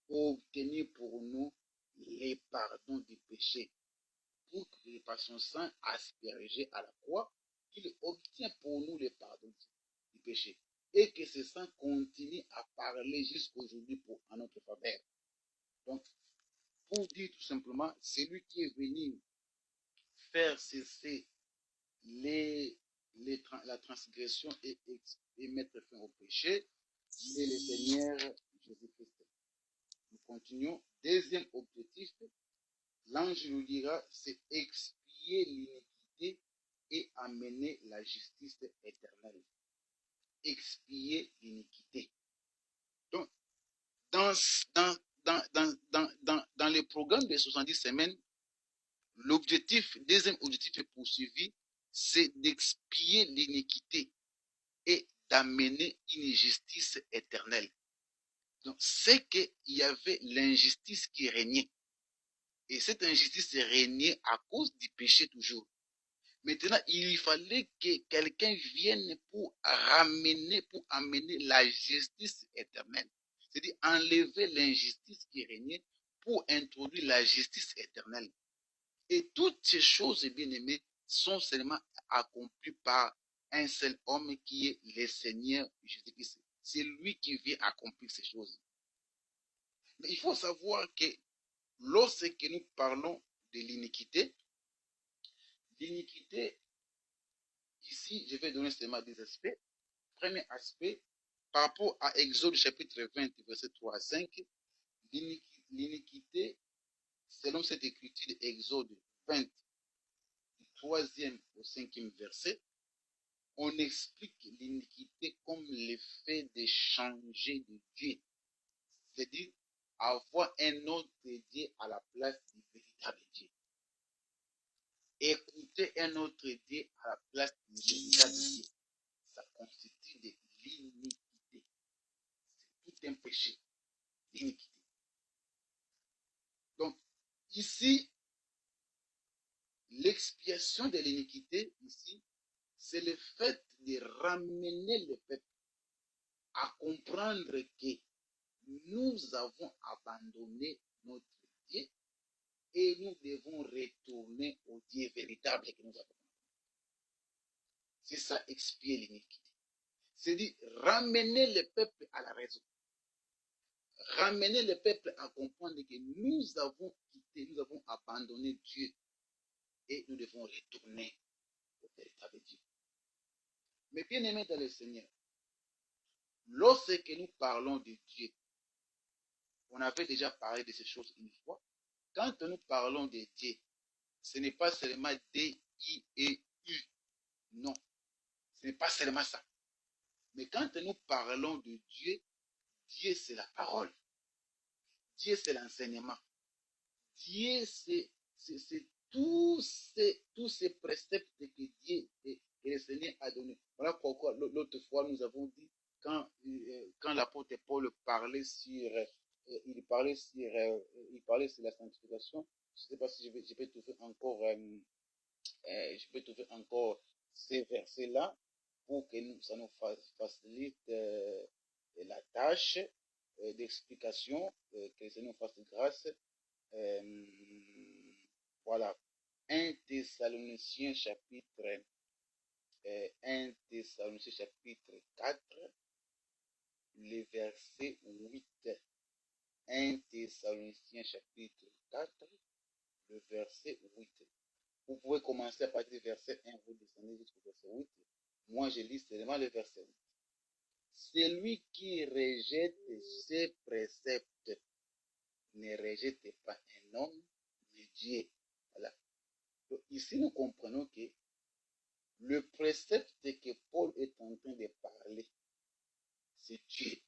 obtenir pour nous les pardons du péché. Pour que par son sang aspergé à la croix, qu'il obtient pour nous les pardons du péché. Et que ce sang continue à parler jusqu'aujourd'hui en notre faveur. Donc, pour dire tout simplement, celui qui est venu faire cesser la transgression et mettre fin au péché, c'est le Seigneur Jésus-Christ. Nous continuons. Deuxième objectif, l'ange nous dira, c'est expier l'iniquité et amener la justice éternelle. Expier l'iniquité. Donc, dans le programme des 70 semaines, deuxième objectif poursuivi, c'est d'expier l'iniquité et d'amener une justice éternelle. Donc, c'est qu'il y avait l'injustice qui régnait. Et cette injustice régnait à cause du péché toujours. Maintenant, il fallait que quelqu'un vienne pour amener la justice éternelle. C'est-à-dire enlever l'injustice qui régnait pour introduire la justice éternelle. Et toutes ces choses, bien aimés, sont seulement accomplies par un seul homme qui est le Seigneur Jésus-Christ. C'est lui qui vient accomplir ces choses. Mais il faut savoir que lorsque nous parlons de l'iniquité, ici, je vais donner seulement des aspects. Premier aspect, par rapport à Exode chapitre 20, verset 3 à 5, l'iniquité, selon cette écriture d'Exode 20, du 3e au 5e verset, on explique l'iniquité comme l'effet de changer de Dieu. C'est-à-dire avoir un autre Dieu à la place du véritable Dieu. Écouter un autre Dieu à la place du véritable Dieu. Ça constitue de l'iniquité. C'est tout un péché. L'iniquité. Donc, ici, l'expiation de l'iniquité, ici, c'est le fait de ramener le peuple à comprendre que nous avons abandonné notre Dieu et nous devons retourner au Dieu véritable que nous avons. C'est ça, expier l'iniquité. C'est-à-dire ramener le peuple à la raison. Ramener le peuple à comprendre que nous avons quitté, nous avons abandonné Dieu et nous devons retourner au véritable Dieu. Mais bien aimés dans le Seigneur, lorsque nous parlons de Dieu, on avait déjà parlé de ces choses une fois. Quand nous parlons de Dieu, ce n'est pas seulement D-I-E-U. Non, ce n'est pas seulement ça. Mais quand nous parlons de Dieu, Dieu c'est la parole. Dieu c'est l'enseignement. Dieu c'est tous ces préceptes que Dieu et le Seigneur a donnés. Voilà pourquoi l'autre fois nous avons dit quand l'apôtre Paul parlait sur, il parlait sur la sanctification, je ne sais pas si je peux trouver encore, ces versets-là pour que ça nous facilite la tâche d'explication, que ça nous fasse grâce. Voilà. 1 Thessaloniciens chapitre 4, le verset 8. 1 Thessaloniciens chapitre 4, le verset 8. Vous pouvez commencer à partir du verset 1, vous descendez jusqu'au verset 8. Moi, je lis seulement le verset 8. Celui qui rejette ses préceptes ne rejette pas un homme, mais Dieu. Voilà. Donc, ici, nous comprenons que le précepte que Paul est en train de parler, c'est Dieu.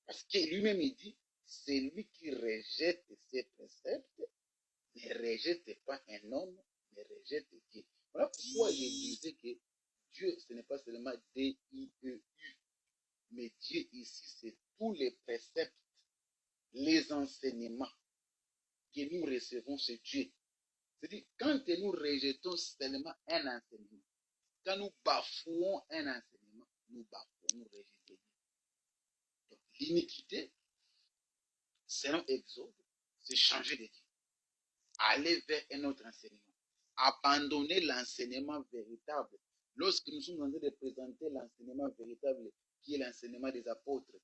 Parce que lui-même, il dit, celui qui rejette ses préceptes ne rejette pas un homme, mais rejette Dieu. Voilà pourquoi il disait que Dieu, ce n'est pas seulement D-I-E-U, mais Dieu ici, c'est tous les préceptes, les enseignements que nous recevons, c'est Dieu. C'est-à-dire, quand nous rejetons seulement un enseignement, quand nous bafouons un enseignement, nous bafouons, nous rejetons Dieu. Donc, l'iniquité, selon Exode, c'est changer de Dieu. Aller vers un autre enseignement. Abandonner l'enseignement véritable. Lorsque nous sommes en train de présenter l'enseignement véritable, qui est l'enseignement des apôtres,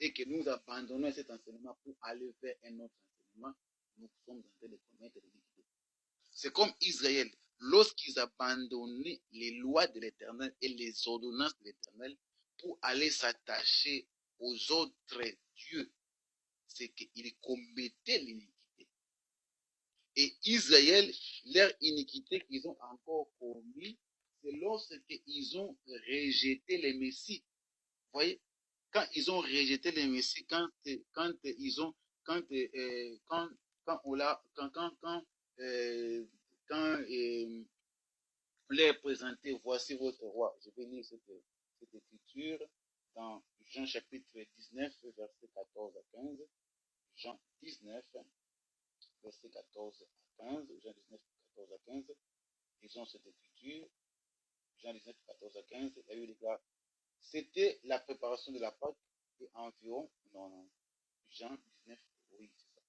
et que nous abandonnons cet enseignement pour aller vers un autre enseignement, nous sommes en train de commettre l'iniquité. C'est comme Israël, lorsqu'ils abandonnaient les lois de l'Éternel et les ordonnances de l'Éternel pour aller s'attacher aux autres dieux, c'est qu'ils commettaient l'iniquité. Et Israël, leur iniquité qu'ils ont encore commis, c'est lorsqu'ils ont rejeté le Messie. Vous voyez, quand ils ont rejeté le Messie, quand on leur a présenté, voici votre roi. Je vais lire cette écriture dans Jean chapitre 19, verset 14 à 15. Jean 19, verset 14 à 15. Jean 19, 14 à 15. Ils ont cette écriture. Jean 19, 14 à 15. La Bible déclare, c'était la préparation de la Pâque et environ, non, Jean 19, oui, c'est ça.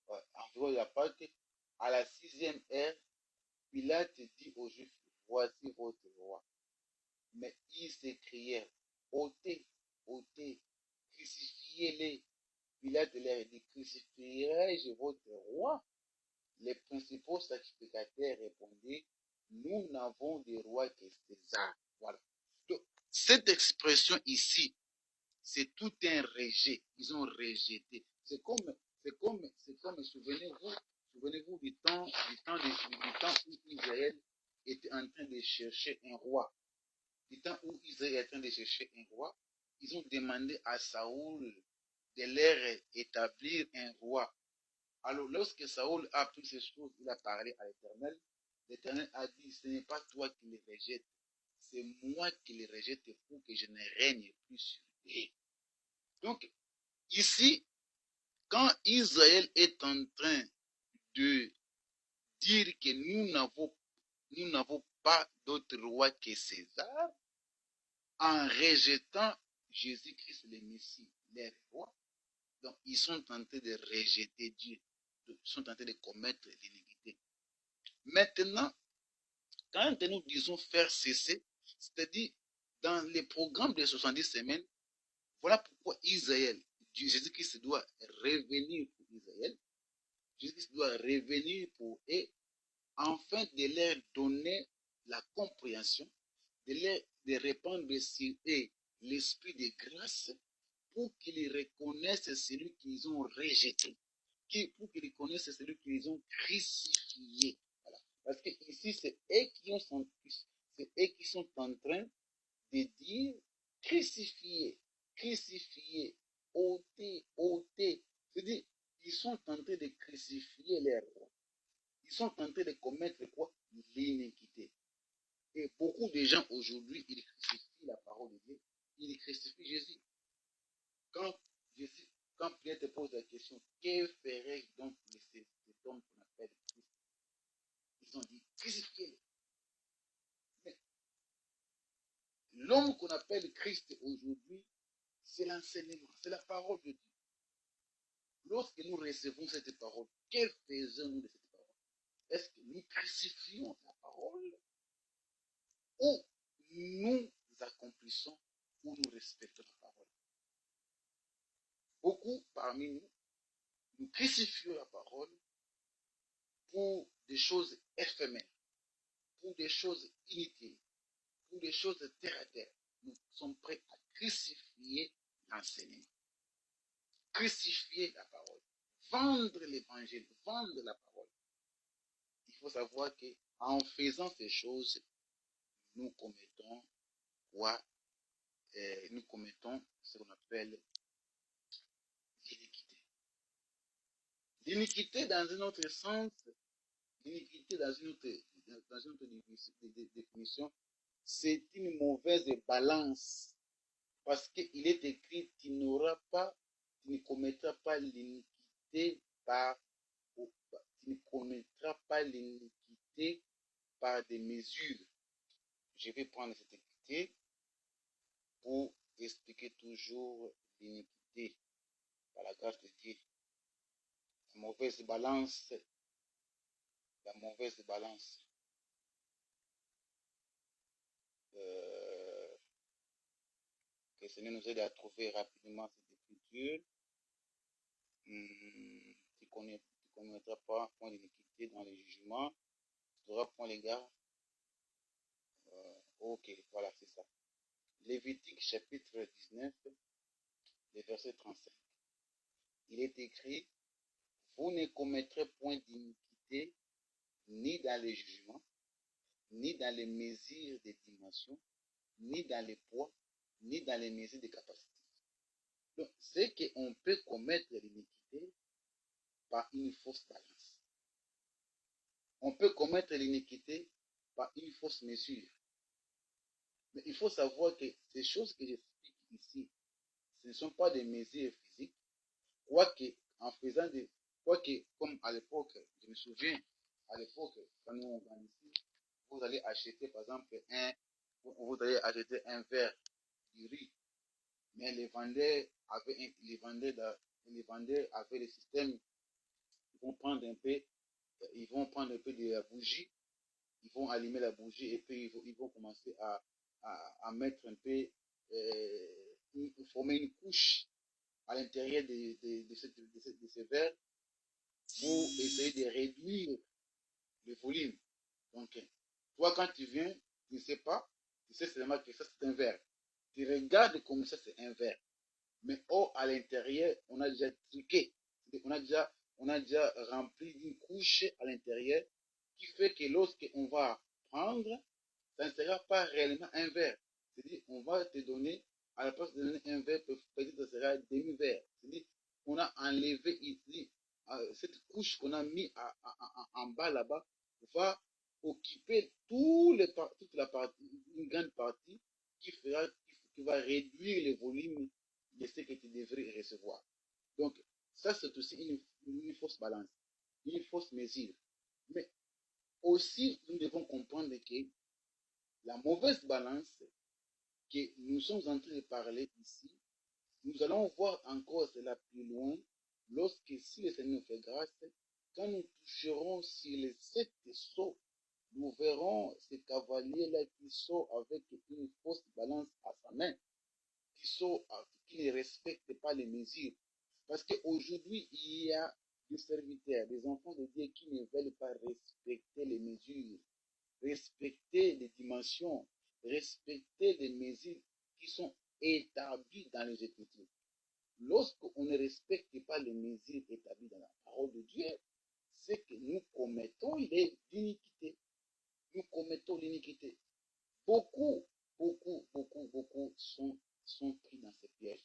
Ouais, environ la Pâque, à la 6e heure, Pilate dit aux Juifs, voici votre roi. Mais ils s'écrièrent, ôtez, ôtez, crucifiez-les. Pilate leur dit, crucifierai-je votre roi? Les principaux sacrificateurs répondaient, nous n'avons de roi que César. Voilà. Donc, cette expression ici, c'est tout un rejet. Ils ont rejeté. C'est comme, souvenez-vous du temps où Israël était en train de chercher un roi. Du temps où Israël était en train de chercher un roi, ils ont demandé à Saoul de leur établir un roi. Alors, lorsque Saoul a appris ces choses, il a parlé à l'Éternel. L'Éternel a dit, ce n'est pas toi qui les rejettes, c'est moi qui les rejette pour que je ne règne plus sur eux. Donc, ici, quand Israël est en train de dire que nous n'avons pas d'autre roi que César, en rejetant Jésus-Christ le Messie, leur roi, donc ils sont en train de rejeter Dieu, ils sont en train de commettre l'iniquité. Maintenant, quand nous disons faire cesser, c'est-à-dire dans les programmes de 70 semaines, voilà pourquoi Israël, Jésus-Christ doit revenir pour Israël, Jésus-Christ doit revenir pour eux, afin de leur donner la compréhension, de répandre sur eux l'esprit de grâce, pour qu'ils reconnaissent celui qu'ils ont rejeté, pour qu'ils reconnaissent celui qu'ils ont crucifié. Voilà. Parce que ici, c'est eux qui sont en train de dire crucifier, crucifier, ôter, ôter. C'est-à-dire, ils sont en train de crucifier les rois. Ils sont en train de commettre quoi? L'iniquité. Et beaucoup de gens aujourd'hui, ils crucifient la parole de Dieu. il crucifie Jésus. Quand Pierre te pose la question, que ferais-je donc de cet homme qu'on appelle Christ? Ils ont dit, crucifiez-le. Mais l'homme qu'on appelle Christ aujourd'hui, c'est l'enseignement, c'est la parole de Dieu. Lorsque nous recevons cette parole, que faisons-nous de cette parole? Est-ce que nous crucifions la parole ou nous accomplissons ou nous respectons la parole? Beaucoup parmi nous, nous crucifions la parole pour des choses éphémères, pour des choses inutiles, pour des choses terre à terre. Nous sommes prêts à crucifier l'enseignement, crucifier la parole, vendre l'évangile, vendre la parole. Il faut savoir qu'en faisant ces choses, nous commettons quoi? Nous commettons ce qu'on appelle l'iniquité. L'iniquité dans un autre sens, l'iniquité dans une autre définition, c'est une mauvaise balance. Parce qu'il est écrit, tu ne commettras pas l'iniquité par des mesures. Je vais prendre cette équité pour expliquer toujours l'iniquité par la grâce de Dieu. La mauvaise balance. Que le Seigneur nous aide à trouver rapidement cette écriture. Tu ne commettras pas point d'iniquité dans les jugements. Tu devras point les gars. Ok, voilà, c'est ça. Lévitique chapitre 19, le verset 35. Il est écrit, vous ne commettrez point d'iniquité ni dans les jugements, ni dans les mesures des dimensions, ni dans les poids, ni dans les mesures des capacités. Donc, c'est qu'on peut commettre l'iniquité par une fausse balance. On peut commettre l'iniquité par une fausse mesure. Mais il faut savoir que ces choses que j'explique ici, ce ne sont pas des mesures physiques, quoique, comme à l'époque, je me souviens, à l'époque, quand nous on ici, vous allez acheter, par exemple, vous allez acheter un verre de riz, mais les vendeurs avaient le système, ils vont prendre un peu de la bougie, ils vont allumer la bougie et puis ils vont commencer à mettre un peu, former une couche à l'intérieur de ce verre pour essayer de réduire le volume. Donc, toi, quand tu viens, tu ne sais pas, tu sais seulement que ça c'est un verre. Tu regardes comme ça c'est un verre. Mais à l'intérieur, on a déjà truqué. On a déjà rempli une couche à l'intérieur qui fait que lorsqu'on va prendre, ça ne sera pas réellement un verre. C'est-à-dire, on va te donner, à la place de donner un verre, peut-être que ce sera un demi-verre. C'est-à-dire, on a enlevé ici, cette couche qu'on a mis en bas là-bas, va occuper toute la partie, une grande partie qui va réduire le volume de ce que tu devrais recevoir. Donc, ça, c'est aussi une fausse balance, une fausse mesure. Mais aussi, nous devons comprendre que la mauvaise balance que nous sommes en train de parler ici, nous allons voir encore cela plus loin, lorsque, si le Seigneur nous fait grâce, quand nous toucherons sur les 7 sceaux, nous verrons ce cavalier-là qui sort avec une fausse balance à sa main, qui ne respecte pas les mesures. Parce qu'aujourd'hui, il y a des serviteurs, des enfants de Dieu qui ne veulent pas respecter les mesures, respecter les dimensions, respecter les mesures qui sont établies dans les Écritures. Lorsqu'on ne respecte pas les mesures établies dans la parole de Dieu, c'est que nous commettons l'iniquité. Nous commettons l'iniquité. Beaucoup sont pris dans ces pièges.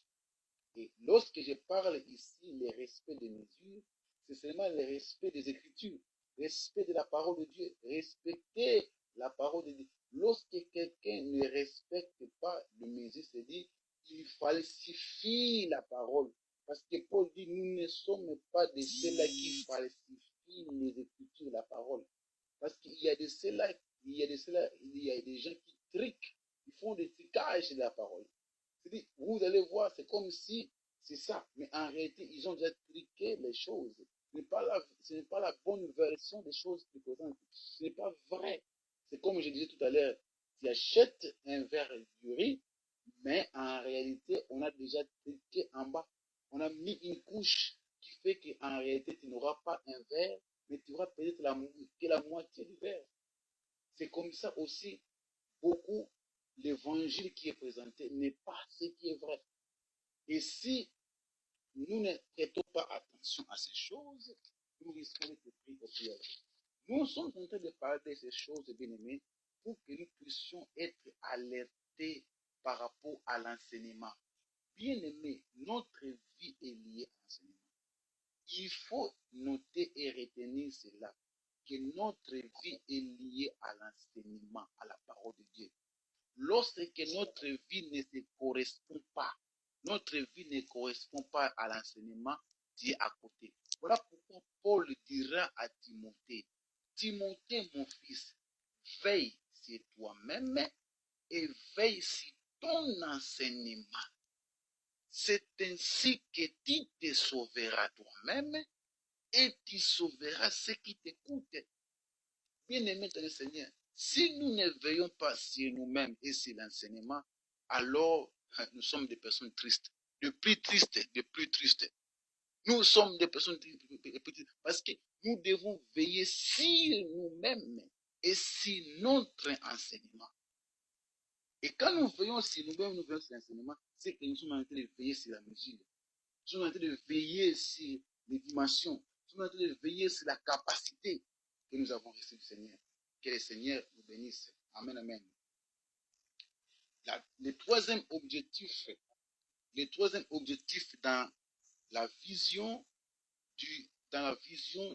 Et lorsque je parle ici, le respect des mesures, c'est seulement le respect des Écritures, respect de la parole de Dieu, respecter la parole de Dieu. lorsque quelqu'un ne respecte pas le Messie, c'est-à-dire il falsifie la parole. Parce que Paul dit, nous ne sommes pas de ceux-là qui falsifient les Écritures de la parole. Parce qu'il y a de ceux-là, il y a des gens qui triquent, ils font des tricages de la parole. C'est-à-dire, vous allez voir, c'est comme si c'est ça, mais en réalité, ils ont déjà triqué les choses. Ce n'est pas la bonne version des choses qu'ils présentent. Ce n'est pas vrai. C'est comme je disais tout à l'heure, tu achètes un verre de riz, mais en réalité, on a déjà triqué en bas. On a mis une couche qui fait qu'en réalité, tu n'auras pas un verre, mais tu auras peut-être la moitié du verre. C'est comme ça aussi, beaucoup, l'évangile qui est présenté n'est pas ce qui est vrai. Et si nous ne prêtons pas attention à ces choses, nous risquons d'être pris au piège. Nous sommes en train de parler de ces choses, bien aimés, pour que nous puissions être alertés par rapport à l'enseignement. Bien aimé, notre vie est liée à l'enseignement. Il faut noter et retenir cela, que notre vie est liée à l'enseignement, à la parole de Dieu. Lorsque notre vie ne se correspond pas, notre vie ne correspond pas à l'enseignement, Dieu est à côté. Voilà pourquoi Paul dira à Timothée, Timothée, mon fils, veille sur toi-même et veille sur ton enseignement. C'est ainsi que tu te sauveras toi-même et tu sauveras ceux qui t'écoutent. Bien-aimés dans le Seigneur, si nous ne veillons pas sur nous-mêmes et sur l'enseignement, alors nous sommes des personnes tristes. De plus tristes, de plus tristes. Nous sommes des personnes tristes parce que nous devons veiller sur nous-mêmes et sur notre enseignement. Et quand nous veillons sur nous-mêmes, nous veillons sur l'enseignement, c'est que nous sommes en train de veiller sur la mesure. Nous sommes en train de veiller sur les dimensions. Nous sommes en train de veiller sur la capacité que nous avons reçue du Seigneur. Que le Seigneur nous bénisse. Amen, amen. Le troisième objectif dans la vision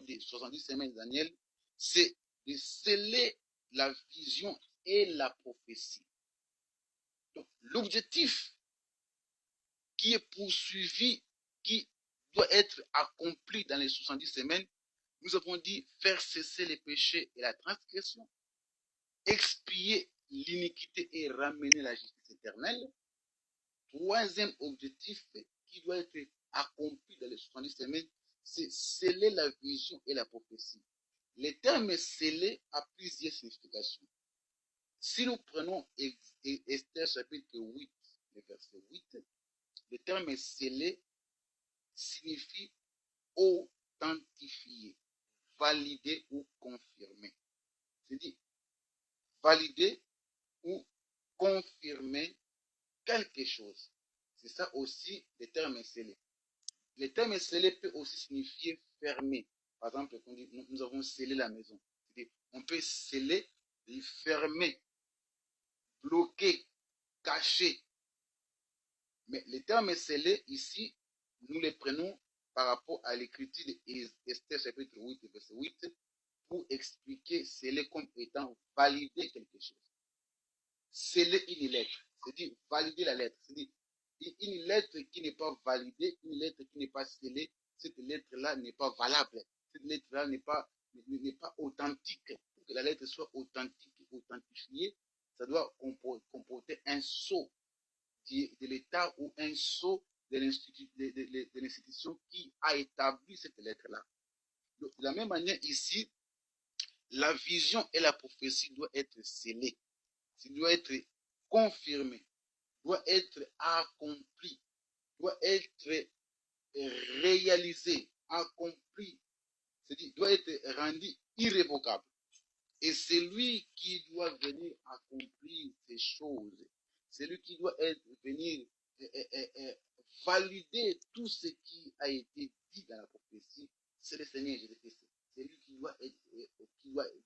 des 70 semaines de Daniel, c'est de sceller la vision et la prophétie. Donc, l'objectif qui est poursuivi, qui doit être accompli dans les 70 semaines, nous avons dit faire cesser les péchés et la transgression, expier l'iniquité et ramener la justice éternelle. Troisième objectif qui doit être accompli dans les 70 semaines, c'est sceller la vision et la prophétie. Le terme scellé a plusieurs significations. Si nous prenons Esther chapitre 8, le verset 8, le terme scellé signifie authentifier, valider ou confirmer. C'est-à-dire valider ou confirmer quelque chose. C'est ça aussi le terme scellé. Le terme scellé peut aussi signifier fermer. Par exemple, nous avons scellé la maison. On peut sceller et fermer, bloquer, cacher. Mais le terme scellé ici, nous le prenons par rapport à l'écriture d'Esther chapitre 8, verset 8, pour expliquer sceller comme étant valider quelque chose. Sceller une lettre, c'est-à-dire valider la lettre. C'est-à-dire une lettre qui n'est pas validée, une lettre qui n'est pas scellée, cette lettre-là n'est pas valable. Cette lettre-là n'est pas authentique. Pour que la lettre soit authentique, authentifiée, ça doit comporter un sceau de l'État ou un sceau de l'institution qui a établi cette lettre-là. De la même manière ici, la vision et la prophétie doivent être scellées, doit être confirmé, doit être accompli, doit être réalisé, accompli, c'est-à-dire doit être rendu irrévocable. Et c'est lui qui doit venir accomplir ces choses. C'est lui qui doit venir valider tout ce qui a été dit dans la prophétie. C'est le Seigneur Jésus-Christ. C'est lui qui doit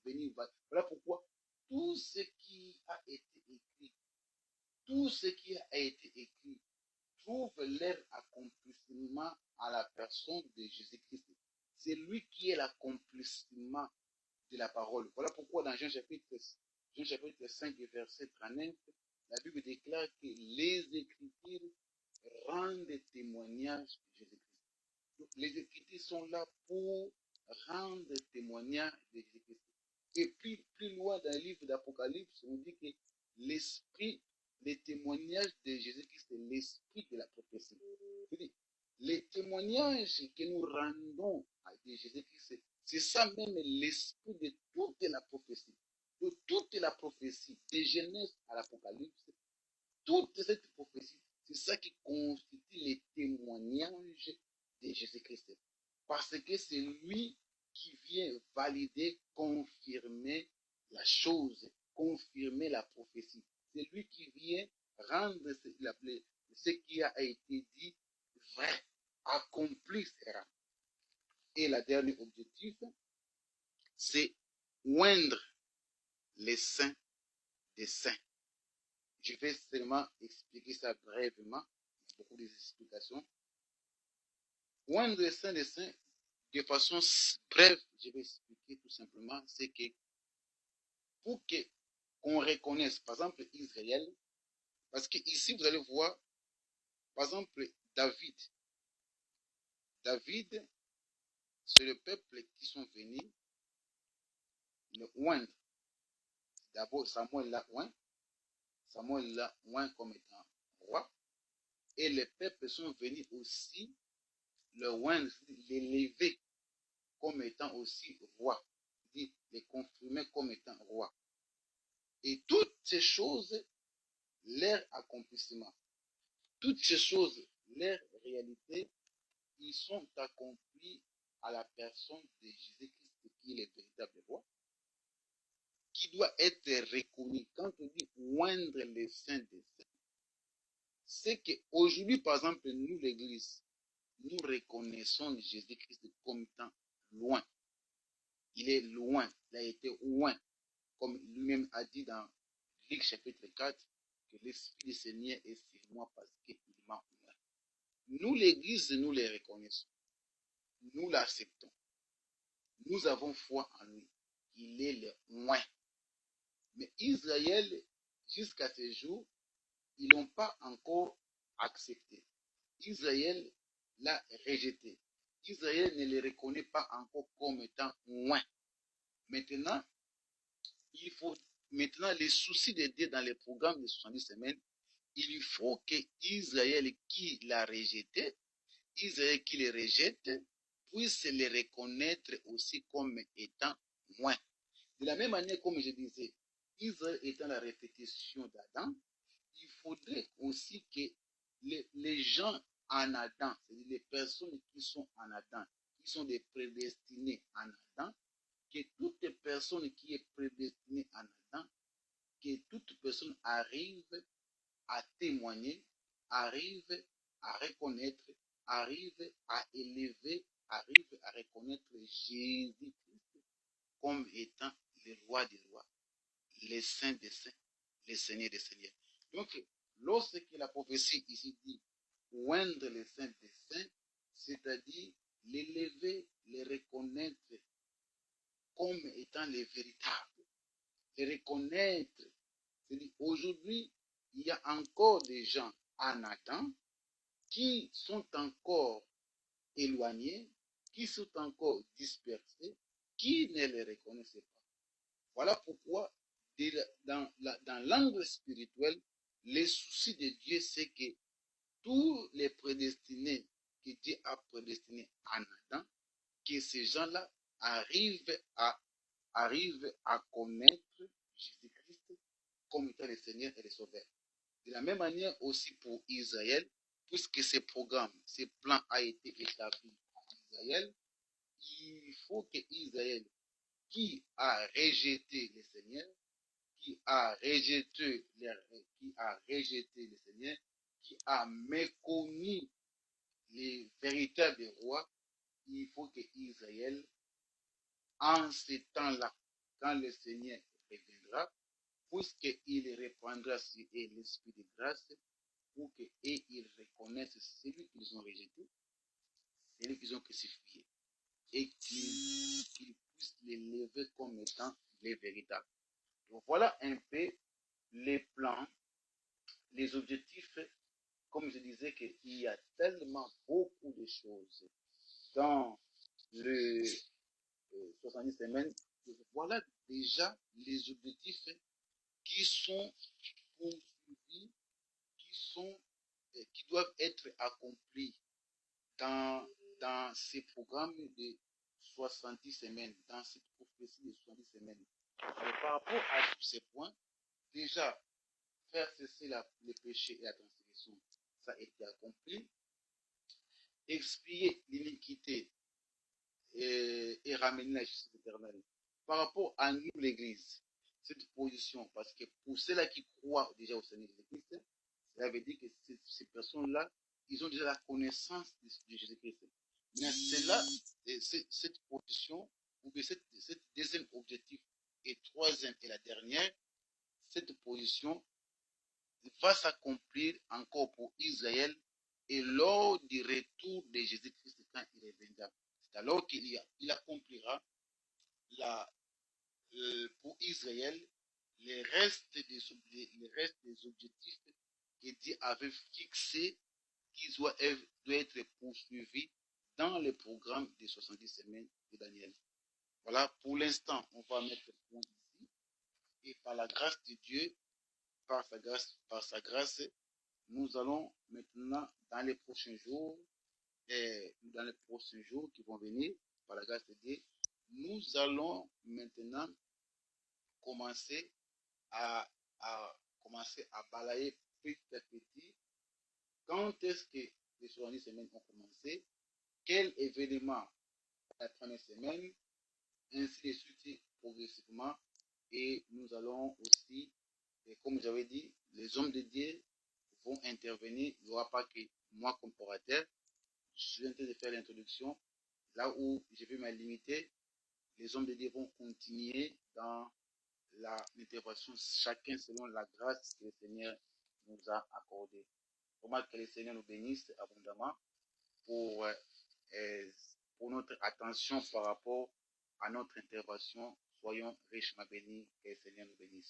venir. Voilà pourquoi tout ce qui a été écrit, trouve leur accomplissement à la personne de Jésus-Christ. C'est lui qui est l'accomplissement de la parole. Voilà pourquoi dans Jean chapitre Jean chapitre 5, verset 39, la Bible déclare que les Écritures rendent témoignage de Jésus-Christ. Donc, les Écritures sont là pour rendre témoignage de Jésus-Christ. Et puis, plus loin dans le livre d'Apocalypse, on dit que l'esprit, les témoignages de Jésus-Christ, c'est l'esprit de la prophétie. C'est-à-dire, les témoignages que nous rendons à Jésus-Christ, c'est ça même l'esprit de toute la prophétie. De toute la prophétie, de Genèse à l'Apocalypse, toute cette prophétie, c'est ça qui constitue les témoignages de Jésus-Christ. Parce que c'est lui qui vient valider, confirmer la chose, confirmer la prophétie. C'est lui qui vient rendre ce qui a été dit vrai, accompli sera. Et le dernier objectif, c'est oindre les saints des saints. Je vais seulement expliquer ça brièvement, beaucoup d'explications. Oindre les saints des saints, de façon brève, je vais expliquer tout simplement, c'est que pour qu'on reconnaisse, par exemple, Israël, parce que ici, vous allez voir, par exemple, David. David, c'est le peuple qui sont venus le oindre. D'abord, Samuel l'a oint. Samuel l'a oint comme étant roi. Et les peuples sont venus aussi le oindre, l'élever comme étant aussi roi. Les confirmer comme étant roi. Et toutes ces choses, leur accomplissement, toutes ces choses, leur réalité, ils sont accomplis à la personne de Jésus-Christ qui est le véritable roi, qui doit être reconnu. Quand on dit oindre les saints des saints, c'est qu'aujourd'hui, par exemple, nous, l'Église, nous reconnaissons Jésus-Christ comme étant loin. Il est loin, il a été loin, comme lui-même a dit dans Luc chapitre 4, que l'Esprit du Seigneur est sur moi parce qu'il m'a oint. Nous, l'Église, nous les reconnaissons. Nous l'acceptons. Nous avons foi en lui. Il est le loin. Mais Israël, jusqu'à ce jour, ils n'ont pas encore accepté. Israël l'a rejeté. Israël ne le reconnaît pas encore comme étant loin. Maintenant, il faut, les soucis de Dieu dans les programmes de 70 semaines, il faut que Israël qui l'a rejeté, Israël qui le rejette, puisse le reconnaître aussi comme étant loin. De la même manière, comme je disais, Israël étant la répétition d'Adam, il faudrait aussi que les gens en Adam, c'est-à-dire les personnes qui sont en Adam, qui sont des prédestinés en Adam, que toute personne qui est prédestinée en Adam, que toute personne arrive à témoigner, arrive à reconnaître, arrive à élever, arrive à reconnaître Jésus-Christ comme étant le roi des rois, les saints des saints, les seigneurs des seigneurs. Donc, lorsque la prophétie ici dit oindre les saints des saints, c'est-à-dire l'élever, les reconnaître comme étant les véritables, les reconnaître. C'est-à-dire, aujourd'hui, il y a encore des gens en Adam qui sont encore éloignés, qui sont encore dispersés, qui ne les reconnaissent pas. Voilà pourquoi, dans l'angle spirituel, les soucis de Dieu, c'est que tous les prédestinés que Dieu a prédestinés en Adam, que ces gens-là arrivent à connaître Jésus-Christ comme étant le Seigneur et le Sauveur. De la même manière aussi pour Israël, puisque ce programme, ce plan a été établi à Israël, il faut que Israël, qui a rejeté le Seigneur, qui a rejeté le Seigneur, qui a méconnu les véritables rois, il faut que Israël, en ce temps-là, quand le Seigneur reviendra, puisqu'il reprendra sur eux l'esprit de grâce, pour qu'ils reconnaissent celui qu'ils ont rejeté, celui qu'ils ont crucifié, et qu'ils puissent l'élever comme étant les véritables. Donc voilà un peu les plans, les objectifs. Comme je disais qu'il y a tellement beaucoup de choses dans le 70 semaines. Voilà déjà les objectifs qui sont poursuivis, qui doivent être accomplis dans, dans ces programmes de 70 semaines, dans cette prophétie de 70 semaines. Mais par rapport à tous ces points, déjà, faire cesser le péché et la transgression, ça a été accompli. Expier l'iniquité et ramener la justice éternelle. Par rapport à nous, l'Église, cette position, parce que pour ceux-là qui croient déjà au Seigneur Jésus-Christ, cela veut dire que ces personnes-là, ils ont déjà la connaissance de Jésus-Christ. Mais cela, cette position, ou bien cette deuxième objectif, et troisième et la dernière, cette position va s'accomplir encore pour Israël et lors du retour de Jésus-Christ quand il reviendra. C'est alors qu'il accomplira pour Israël les restes des objectifs que Dieu avait fixés qui doivent être poursuivis dans le programme des 70 semaines de Daniel. Voilà, pour l'instant, on va mettre le point ici. Et par la grâce de Dieu, par sa grâce, nous allons maintenant, dans les prochains jours, qui vont venir, par la grâce de Dieu, nous allons maintenant commencer à, commencer à balayer petit à petit. Quand est-ce que les 70 semaines ont commencé? Quel événement la première semaine? Ainsi de suite, progressivement. Et nous allons aussi, et comme j'avais dit, les hommes de Dieu vont intervenir. Il n'y aura pas que moi comme orateur. Je suis en train de faire l'introduction. Là où je vais me limiter, les hommes de Dieu vont continuer dans l'intervention, chacun selon la grâce que le Seigneur nous a accordée. Vraiment que le Seigneur nous bénisse abondamment pour, pour notre attention par rapport à notre intervention. Soyons richement bénis, que le Seigneur nous bénisse.